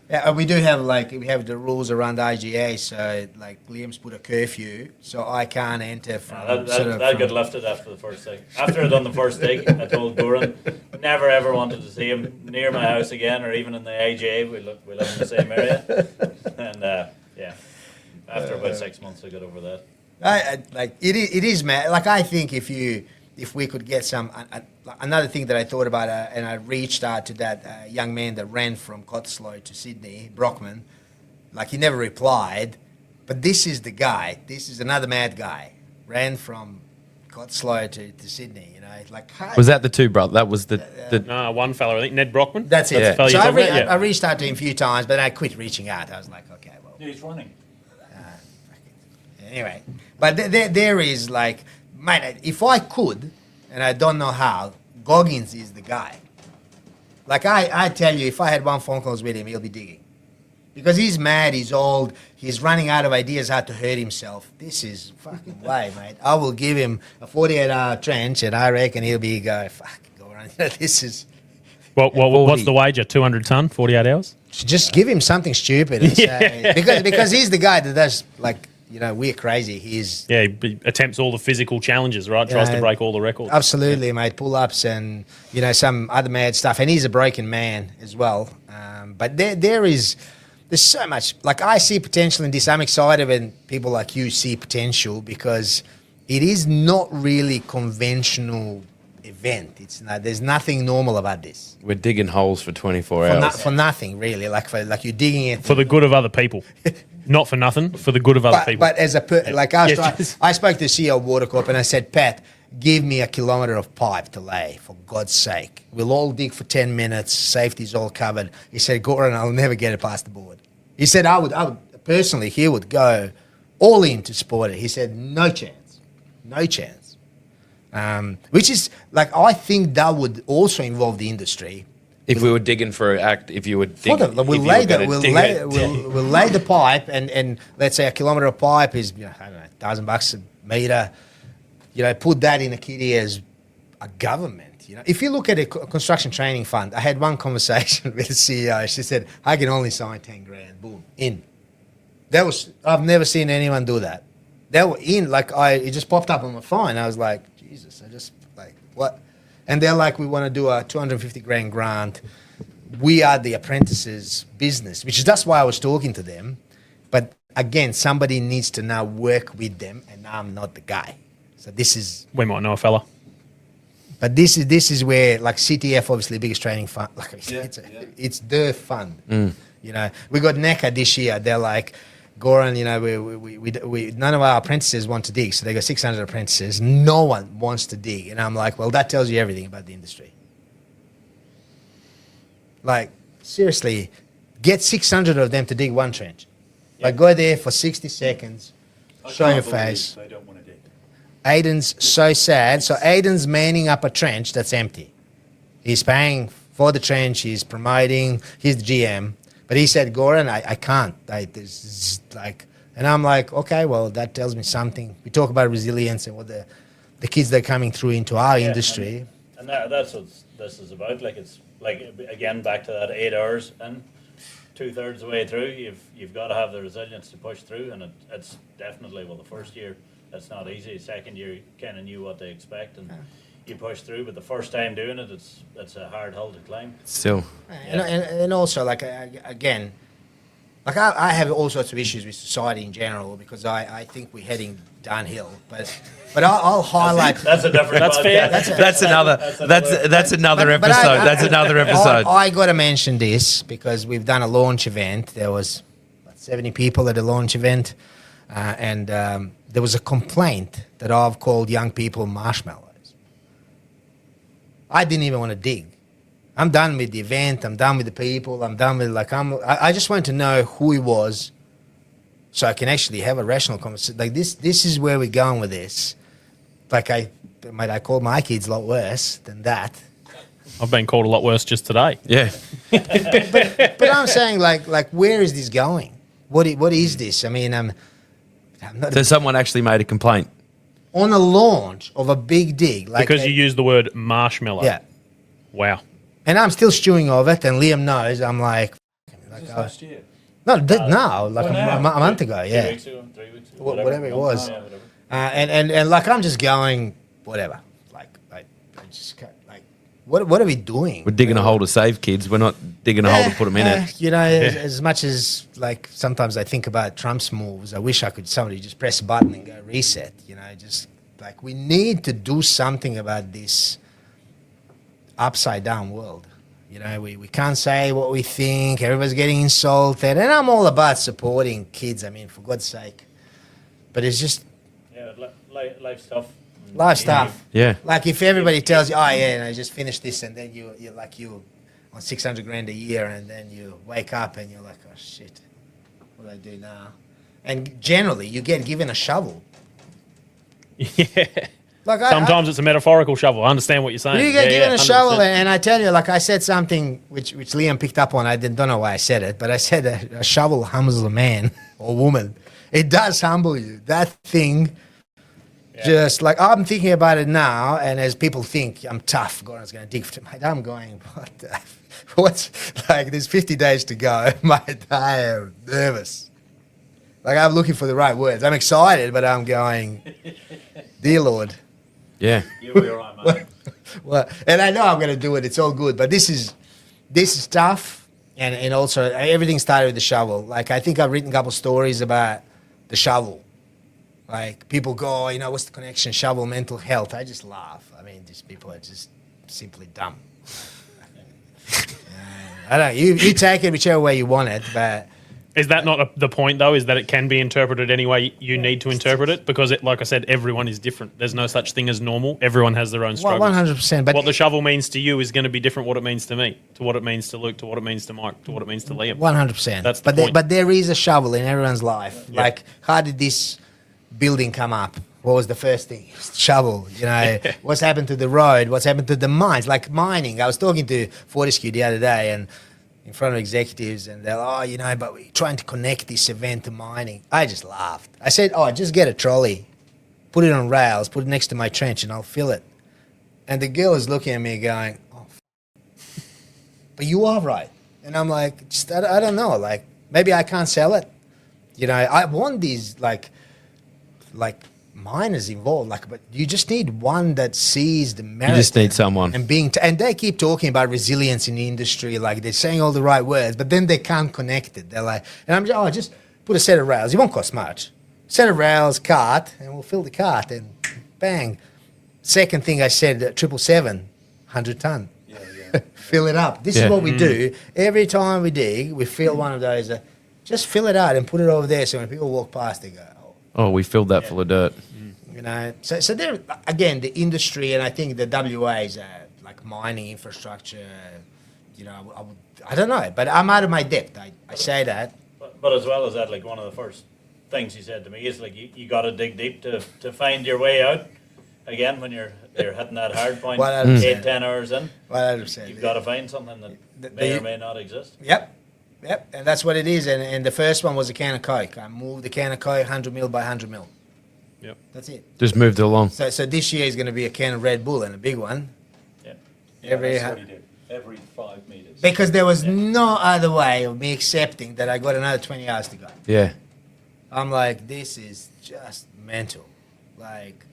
S2: Yeah, and we do have we have the rules around IGA. So like Liam's put a curfew, so I can't enter from.
S4: That got lifted after the first dig. After I'd done the first dig, I told Goran, never ever wanted to see him near my house again, or even in the IGA. We live in the same area, and after about 6 months, I got over that.
S2: It is, man. Like I think if we could get some another thing that I thought about, and I reached out to that young man that ran from Cottesloe to Sydney, Brockman. Like he never replied, but this is the guy. This is another mad guy. Ran from Cottesloe to Sydney.
S1: Was that the two brother? That was the
S5: No, one fella, I think Ned Brockman.
S2: That's it.
S1: Yeah.
S5: the fella
S2: So
S5: you're
S2: I,
S5: talking about?
S2: I reached out to him a few times, but I quit reaching out. I was like, okay, well.
S3: He's running.
S2: Anyway, but there is like, mate, if I could, and I don't know how, Goggins is the guy. Like I tell you, if I had one phone calls with him, he'll be digging. Because he's mad, he's old, he's running out of ideas how to hurt himself. This is fucking way, mate. I will give him a 48-hour trench, and I reckon he'll be go around. This is...
S5: What's the wager? 200 ton, 48 hours?
S2: Just give him something stupid. And say, because he's the guy that does, we're crazy. He
S5: attempts all the physical challenges, right? Tries to break all the records.
S2: Absolutely, mate. Pull-ups and, some other mad stuff. And he's a broken man as well. But there's so much. Like, I see potential in this. I'm excited when people like you see potential because it is not really conventional event. There's nothing normal about this.
S1: we're digging holes for 24 hours.
S2: For nothing, really. Like you're digging it.
S5: For the good of other people. Not for nothing, for the good of other people.
S2: But as I spoke to the CEO of Watercorp and I said, Pat, give me 1 kilometre of pipe to lay, for God's sake. We'll all dig for 10 minutes. Safety's all covered. He said, Goran, I'll never get it past the board. He said, I would personally, he would go all in to support it. He said, no chance. No chance. Which is, I think that would also involve the industry.
S1: If we were digging for an act, if you would dig,
S2: We'll lay the pipe, and let's say 1 kilometre of pipe is, I don't know, $1,000 a metre. Put that in a kitty as a government. If you look at a construction training fund, I had one conversation with the CEO. She said, I can only sign 10 grand. Boom, in. I've never seen anyone do that. They were in, it just popped up on my phone. I was like, Jesus, what? And they're like, we want to do a 250 grand grant. We are the apprentices business, which is that's why I was talking to them. But again, somebody needs to now work with them, and I'm not the guy. So this is.
S5: We might know a fella.
S2: But this is where, like, CTF, obviously the biggest training fund. Like, it's the fund. You know, we got NECA this year. They're like, Goran, you know, we none of our apprentices want to dig, so they got 600 apprentices. No one wants to dig, and I'm like, well, that tells you everything about the industry. Like, seriously, get 600 of them to dig one trench. Like, go there for 60 seconds, show your face.
S3: They don't want to dig.
S2: Aiden's so sad. So Aiden's manning up a trench that's empty. He's paying for the trench. He's promoting. He's the GM. But he said, Goran, I can't. And I'm like, okay, well, that tells me something. We talk about resilience and what the kids that are coming through into our industry.
S4: And that's what this is about. Like, it's like, again, back to that 8 hours, and 2/3 of the way through, you've got to have the resilience to push through. And it's definitely, well, the first year, that's not easy. Second year, you kind of knew what to expect, and you push through. But the first time doing it, it's a hard hill to climb.
S1: Still.
S2: And also, like, again, like, I have all sorts of issues with society in general because I think we're heading downhill. But I'll highlight.
S4: That's a different.
S5: That's fair.
S1: That's another episode. That's another episode.
S2: I got to mention this because we've done a launch event. There was 70 people at the launch event, and there was a complaint that I've called young people marshmallows. I didn't even want to dig. I'm done with the event. I'm done with the people. I'm done with I just want to know who he was, so I can actually have a rational conversation. Like this is where we're going with this. Like I call my kids a lot worse than that.
S5: I've been called a lot worse just today.
S1: Yeah.
S2: But I'm saying like where is this going? What is this? I mean, I'm not
S1: So someone actually made a complaint.
S2: on a launch of a big dig. Like
S5: Because you used the word marshmallow.
S2: yeah.
S5: Wow.
S2: And I'm still stewing over it, and Liam knows. I'm like
S3: Last year.
S2: no, like a month ago,
S4: 2
S2: yeah.
S4: weeks ago, 3 weeks ago,
S2: Whatever it was.
S4: Yeah, whatever.
S2: And like I'm just going whatever. Like I just can't, like what are we doing?
S1: We're digging a hole to save kids. We're not digging a hole to put them in it.
S2: You know, as much as like sometimes I think about Trump's moves, I wish I could somebody just press a button and go reset. You know, just like we need to do something about this upside down world. You know, we can't say what we think. Everybody's getting insulted, and I'm all about supporting kids. I mean, for God's sake, but it's just
S4: Yeah, life stuff.
S2: life stuff.
S1: Yeah.
S2: Like if everybody tells you, oh yeah, and I just finished this, and then you're like you on 600 grand a year, and then you wake up and you're like, oh shit, what do I do now? And generally, you get given a shovel.
S5: Yeah.
S2: Like
S5: Sometimes it's a metaphorical shovel. I understand what you're saying.
S2: you get given a
S5: 100%.
S2: shovel, and I tell you, like I said something which Liam picked up on. I don't know why I said it, but I said a shovel humbles a man or woman. It does humble you. That thing. Just like I'm thinking about it now, and as people think I'm tough, Goran's going to dig for mate. I'm going, what's like? There's 50 days to go, mate. I am nervous. Like I'm looking for the right words. I'm excited, but I'm going, dear Lord.
S1: Yeah.
S4: You'll be all right, man.
S2: Well, and I know I'm going to do it. It's all good, but this is tough, and also everything started with the shovel. Like I think I've written a couple stories about the shovel. Like people go, oh, you know, what's the connection? Shovel, mental health. I just laugh. I mean, these people are just simply dumb. I don't know. You take it whichever way you want it, but
S5: Is that not the point, though? Is that it can be interpreted any way you need to interpret it? Because, like I said, everyone is different. There's no such thing as normal. Everyone has their own struggles.
S2: 100%. But
S5: What the shovel means to you is going to be different what it means to me, to what it means to Luke, to what it means to Mike, to what it means to Liam.
S2: 100%.
S5: That's the point.
S2: But there is a shovel in everyone's life.
S5: Yeah.
S2: Like, how did this building come up? What was the first thing? Shovel. You know, what's happened to the road? What's happened to the mines? Like mining. I was talking to Fortescue the other day, and in front of executives, and they're like, oh, you know, but we're trying to connect this event to mining. I just laughed. I said, oh, just get a trolley, put it on rails, put it next to my trench, and I'll fill it. And the girl is looking at me going, oh, but you are right. And I'm like, just, I don't know. Like, maybe I can't sell it. You know, I want these, like minors involved. Like, but you just need one that sees the merit.
S1: You just need someone.
S2: And and they keep talking about resilience in the industry. Like they're saying all the right words, but then they can't connect it. They're like, and I'm just put a set of rails. It won't cost much. Set of rails, cart, and we'll fill the cart, and bang. Second thing I said, 777, 100 ton. Fill it up. This is what we do. Every time we dig, we fill one of those. Just fill it out and put it over there so when people walk past, they go,
S1: Oh, we filled that full of dirt.
S2: you know. So there, again, the industry, and I think the WA's like mining infrastructure, you know, I don't know, but I'm out of my depth. I say that.
S4: But as well as that, like one of the first things he said to me is like you got to dig deep to find your way out. Again, when you're hitting that hard point, 8-10 hours in,
S2: 100%.
S4: you've got to find something that may or may not exist.
S2: Yep, and that's what it is. And the first one was a can of Coke. I moved the can of Coke 100 mil by 100 mil.
S5: Yep.
S2: That's it.
S1: Just moved it along.
S2: So this year is going to be a can of Red Bull and a big one.
S4: Yeah.
S2: Every
S3: 5 meters.
S2: because there was no other way of me accepting that I got another 20 hours to go.
S1: Yeah.
S2: I'm like, this is just mental. Like,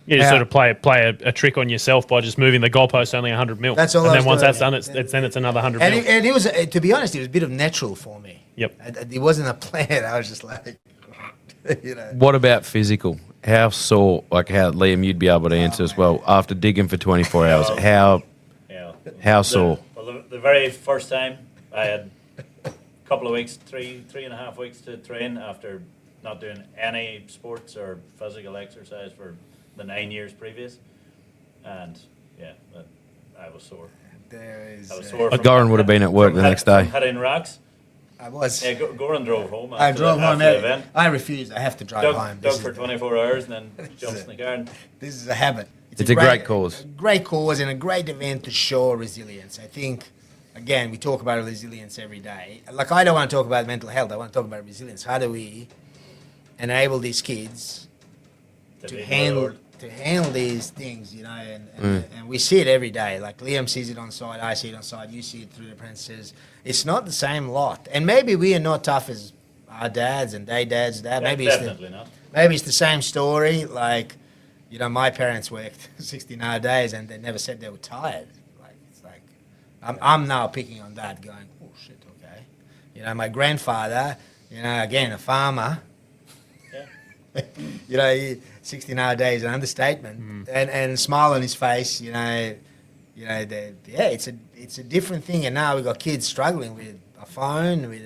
S5: You just
S2: Yeah.
S5: sort of play a trick on yourself by just moving the goalpost only 100 mil.
S2: That's all
S5: And
S2: I
S5: then
S2: was
S5: once
S2: doing.
S5: that's done, it's another 100
S2: and
S5: mil.
S2: it was, to be honest, it was a bit of natural for me.
S5: Yep.
S2: It wasn't a plan. I was just like, you know.
S1: What about physical? How sore, like how, Liam, you'd be able to answer as well, after digging for 24 hours, how
S4: Yeah.
S1: sore?
S4: The very first time I had a couple of weeks, three and a half weeks to train after not doing any sports or physical exercise for the 9 years previous, and I was sore.
S2: There is.
S4: I was sore.
S1: Goran would have been at work the next day.
S4: Hitting rocks.
S2: I was.
S4: Yeah, Goran drove home.
S2: I drove home.
S4: after the event.
S2: I refused. I have to drive home.
S4: Dug for 24 hours and then jumps in the car. And
S2: This is a habit.
S1: It's a great cause.
S2: A great cause and a great event to show resilience. I think, again, we talk about resilience every day. Like, I don't want to talk about mental health. I want to talk about resilience. How do we enable these kids to
S4: be
S2: handle these things, you know? And we see it every day. Like, Liam sees it on site, I see it on site, you see it through the apprentices. It's not the same lot. And maybe we are not tough as our dads and their dads' dad. Maybe
S4: definitely not.
S2: Maybe it's the same story. Like, you know, my parents worked 16-hour days and they never said they were tired. Like, it's like, I'm now picking on that, going, oh shit, okay. You know, my grandfather, you know, again, a farmer.
S4: Yeah.
S2: You know, 16-hour days, an understatement, and smile on his face. It's a different thing. And now we've got kids struggling with a phone.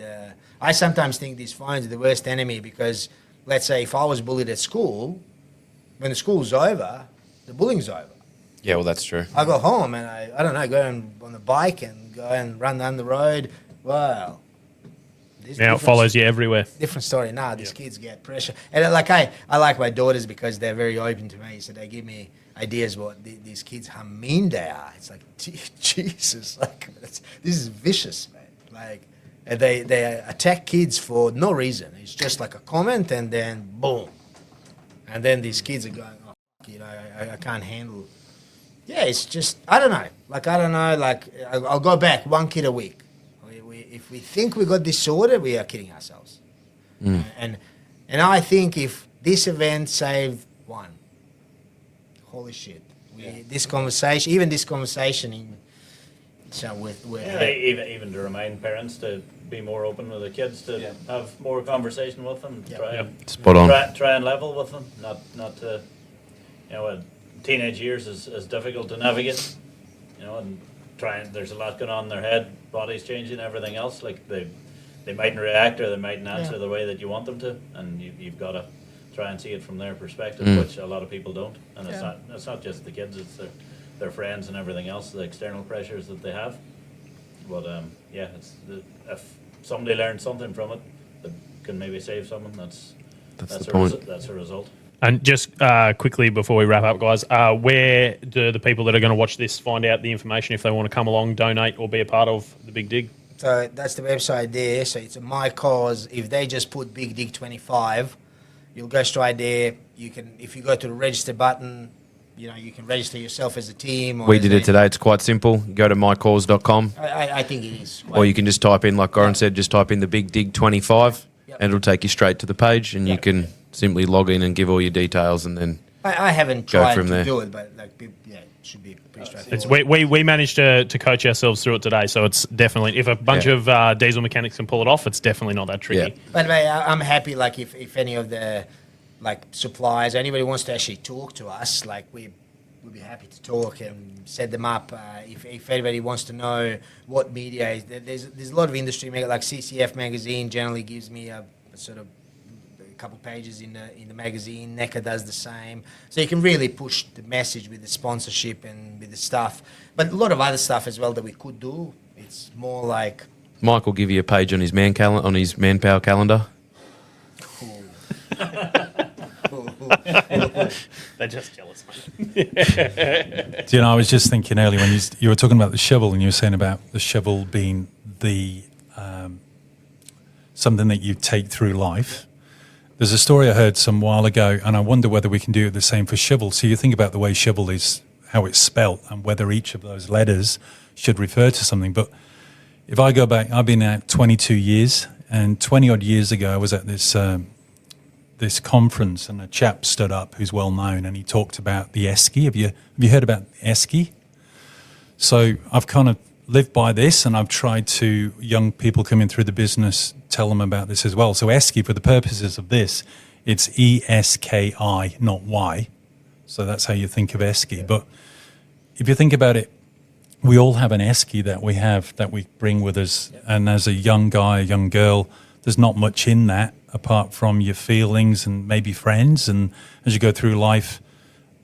S2: I sometimes think these phones are the worst enemy because, let's say, if I was bullied at school, when the school's over, the bullying's over.
S1: Yeah, well, that's true.
S2: I go home and I don't know, go on the bike and go and run down the road. Well,
S5: Now it follows you everywhere.
S2: different story. Now these kids get pressure, and like I like my daughters because they're very open to me. So they give me ideas what these kids, how mean they are. It's like Jesus, like this is vicious, man. Like and they attack kids for no reason. It's just like a comment, and then boom, and then these kids are going, oh, you know, I can't handle. Yeah, it's just I don't know. Like I'll go back one kid a week. If we think we got this sorted, we are kidding ourselves. And I think if this event saved one, holy shit! This conversation,
S4: Even to remind parents to be more open with the kids, to have more conversation with them,
S1: Spot on.
S4: try and level with them, not to, teenage years is difficult to navigate, and there's a lot going on in their head, body's changing, everything else, like they mightn't react or they mightn't answer the way that you want them to, and you've got to try and see it from their perspective, which a lot of people don't, and it's not just the kids, it's their friends and everything else, the external pressures that they have. But if somebody learns something from it that can maybe save someone, that's
S1: the point.
S4: That's a result.
S5: And just quickly before we wrap up, guys, where do the people that are going to watch this find out the information if they want to come along, donate, or be a part of the Big Dig?
S2: So that's the website there. So it's a My Cause. If they just put Big Dig 25, you'll go straight there. You can, if you go to the register button, you can register yourself as a team. Or
S1: We did it today. It's quite simple. Go to mycause.com,
S2: I think it is.
S1: or you can just type in, like Goran said, just type in the Big Dig 25, and it'll take you straight to the page, and you can simply log in and give all your details, and then
S2: I haven't
S1: Go
S2: tried
S1: from
S2: to
S1: there.
S2: do it, but it should be pretty straightforward.
S5: It's, we managed to coach ourselves through it today, so it's definitely, if a bunch of diesel mechanics can pull it off, it's definitely not that tricky.
S1: Yeah.
S2: But mate, I'm happy. Like if any of the suppliers, anybody wants to actually talk to us, like we'd be happy to talk and set them up. If anybody wants to know what media is, there's a lot of industry like CCF magazine generally gives me a sort of a couple pages in the magazine. NECA does the same, so you can really push the message with the sponsorship and with the stuff. But a lot of other stuff as well that we could do. It's more like
S1: Mike will give you a page on his manpower calendar.
S5: They're just jealous, mate.
S3: Do you know, I was just thinking earlier when you were talking about the shovel, and you were saying about the shovel being the something that you take through life. There's a story I heard some while ago, and I wonder whether we can do it the same for shovel. So you think about the way shovel is, how it's spelt, and whether each of those letters should refer to something. But if I go back, I've been out 22 years, and 20 odd years ago I was at this conference, and a chap stood up who's well known, and he talked about the esky. Have you heard about esky? So I've kind of lived by this, and I've tried to, young people coming through the business, tell them about this as well. So esky, for the purposes of this, it's ESKI, not Y. So that's how you think of esky. But if you think about it, we all have an esky that we bring with us. And as a young guy, a young girl, there's not much in that apart from your feelings and maybe friends. And as you go through life,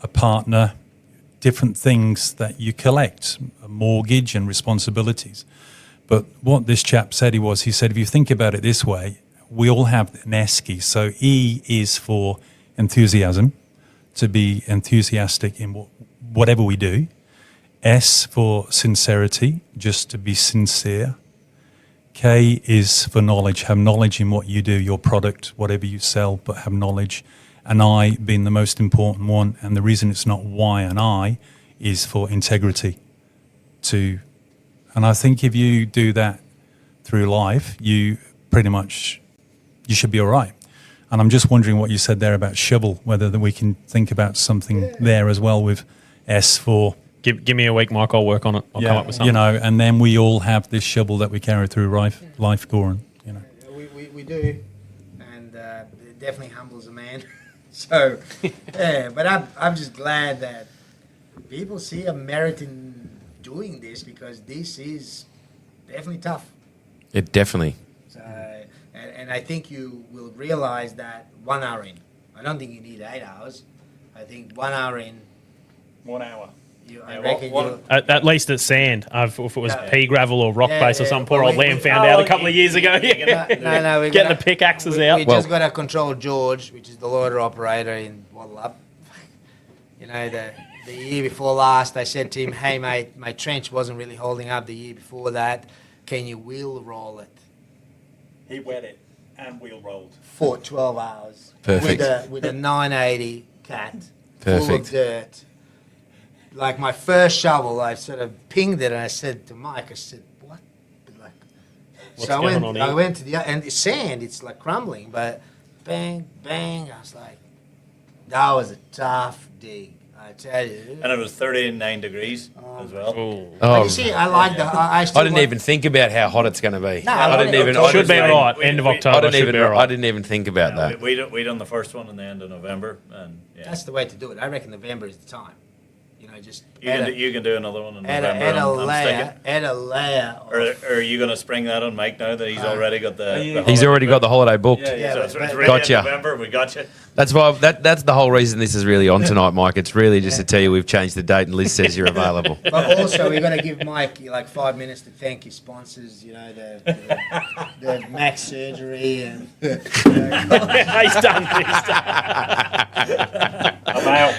S3: a partner, different things that you collect, a mortgage and responsibilities. But what this chap said, he said, if you think about it this way, we all have an esky. So E is for enthusiasm, to be enthusiastic in whatever we do. S for sincerity, just to be sincere. K is for knowledge, have knowledge in what you do, your product, whatever you sell, but have knowledge. And I being the most important one, and the reason it's not Y and I is for integrity. And I think if you do that through life, you should be all right. And I'm just wondering what you said there about shovel, whether that we can think about something there as well with S for...
S5: Give me a week, Mike. I'll work on it. I'll come up with something.
S3: You know, and then we all have this shovel that we carry through life, Goran. You know,
S2: we do, and it definitely humbles a man. So, yeah, but I'm just glad that people see a merit in doing this, because this is definitely tough.
S1: It definitely.
S2: So, and I think you will realize that 1 hour in. I don't think you need 8 hours. I think 1 hour in.
S3: 1 hour.
S2: I reckon you.
S5: At least it's sand. If it was pea gravel or rock base or something, poor
S2: Well,
S5: old Liam found out a couple of years ago.
S2: No, we're
S5: Getting
S2: gonna-
S5: the pickaxes
S2: we,
S5: out.
S2: We just got to control George, which is the loader operator in Waddle. You know, the year before last, I said to him, "Hey, mate, my trench wasn't really holding up the year before that. Can you wheel roll it?"
S3: He wet it and wheel rolled.
S2: For 12 hours.
S1: Perfect.
S2: With a 980 cat. Full
S1: Perfect.
S2: of dirt. Like my first shovel, I sort of pinged it, and I said to Mike, I said, "What?" Like,
S5: What's
S2: so
S5: going on here?
S2: I went to and it's sand, it's like crumbling, but bang, bang. I was like, that was a tough dig, I tell you.
S4: And it was 39 degrees as well.
S5: Ooh.
S2: But
S1: Oh,
S2: you see, I like the. I still
S1: I didn't even think about how hot it's going to be.
S2: No,
S1: I didn't even.
S2: October
S1: I
S5: Should be
S1: didn't-
S5: all right. End of October.
S1: I didn't
S5: should
S1: even.
S5: be all
S1: I
S5: right.
S1: didn't even think about
S4: Yeah,
S1: that.
S4: we done the first one in the end of November, and yeah.
S2: That's the way to do it. I reckon November is the time. You know, just
S4: You can do another one in
S2: add
S4: November.
S2: a
S4: I'm
S2: layer,
S4: sticking.
S2: add a layer.
S4: Or are you going to spring that on Mike now that he's already got the
S1: He's already got the holiday booked.
S2: Yeah,
S4: so it's
S2: but-
S4: ready
S1: Gotcha.
S4: in November. We got you.
S1: That's why. That's the whole reason this is really on tonight, Mike. It's really just to tell you we've changed the date, and Liz says you're available.
S2: But also, we're going to give Mike like 5 minutes to thank his sponsors. You know, the Max Surgery and.
S5: He's done.
S4: I'm out.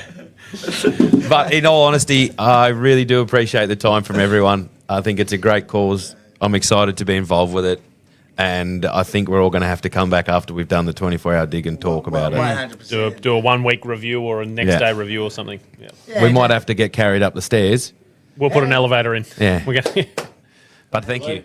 S1: But in all honesty, I really do appreciate the time from everyone. I think it's a great cause. I'm excited to be involved with it. And I think we're all going to have to come back after we've done the 24-hour dig and talk about it.
S2: 100%.
S5: Do a 1 week review or a next
S1: Yeah.
S5: day review or something. Yeah.
S2: Yeah,
S1: We might have to get carried up the stairs.
S5: We'll put an elevator in.
S1: Yeah.
S5: We're gonna
S1: But thank you.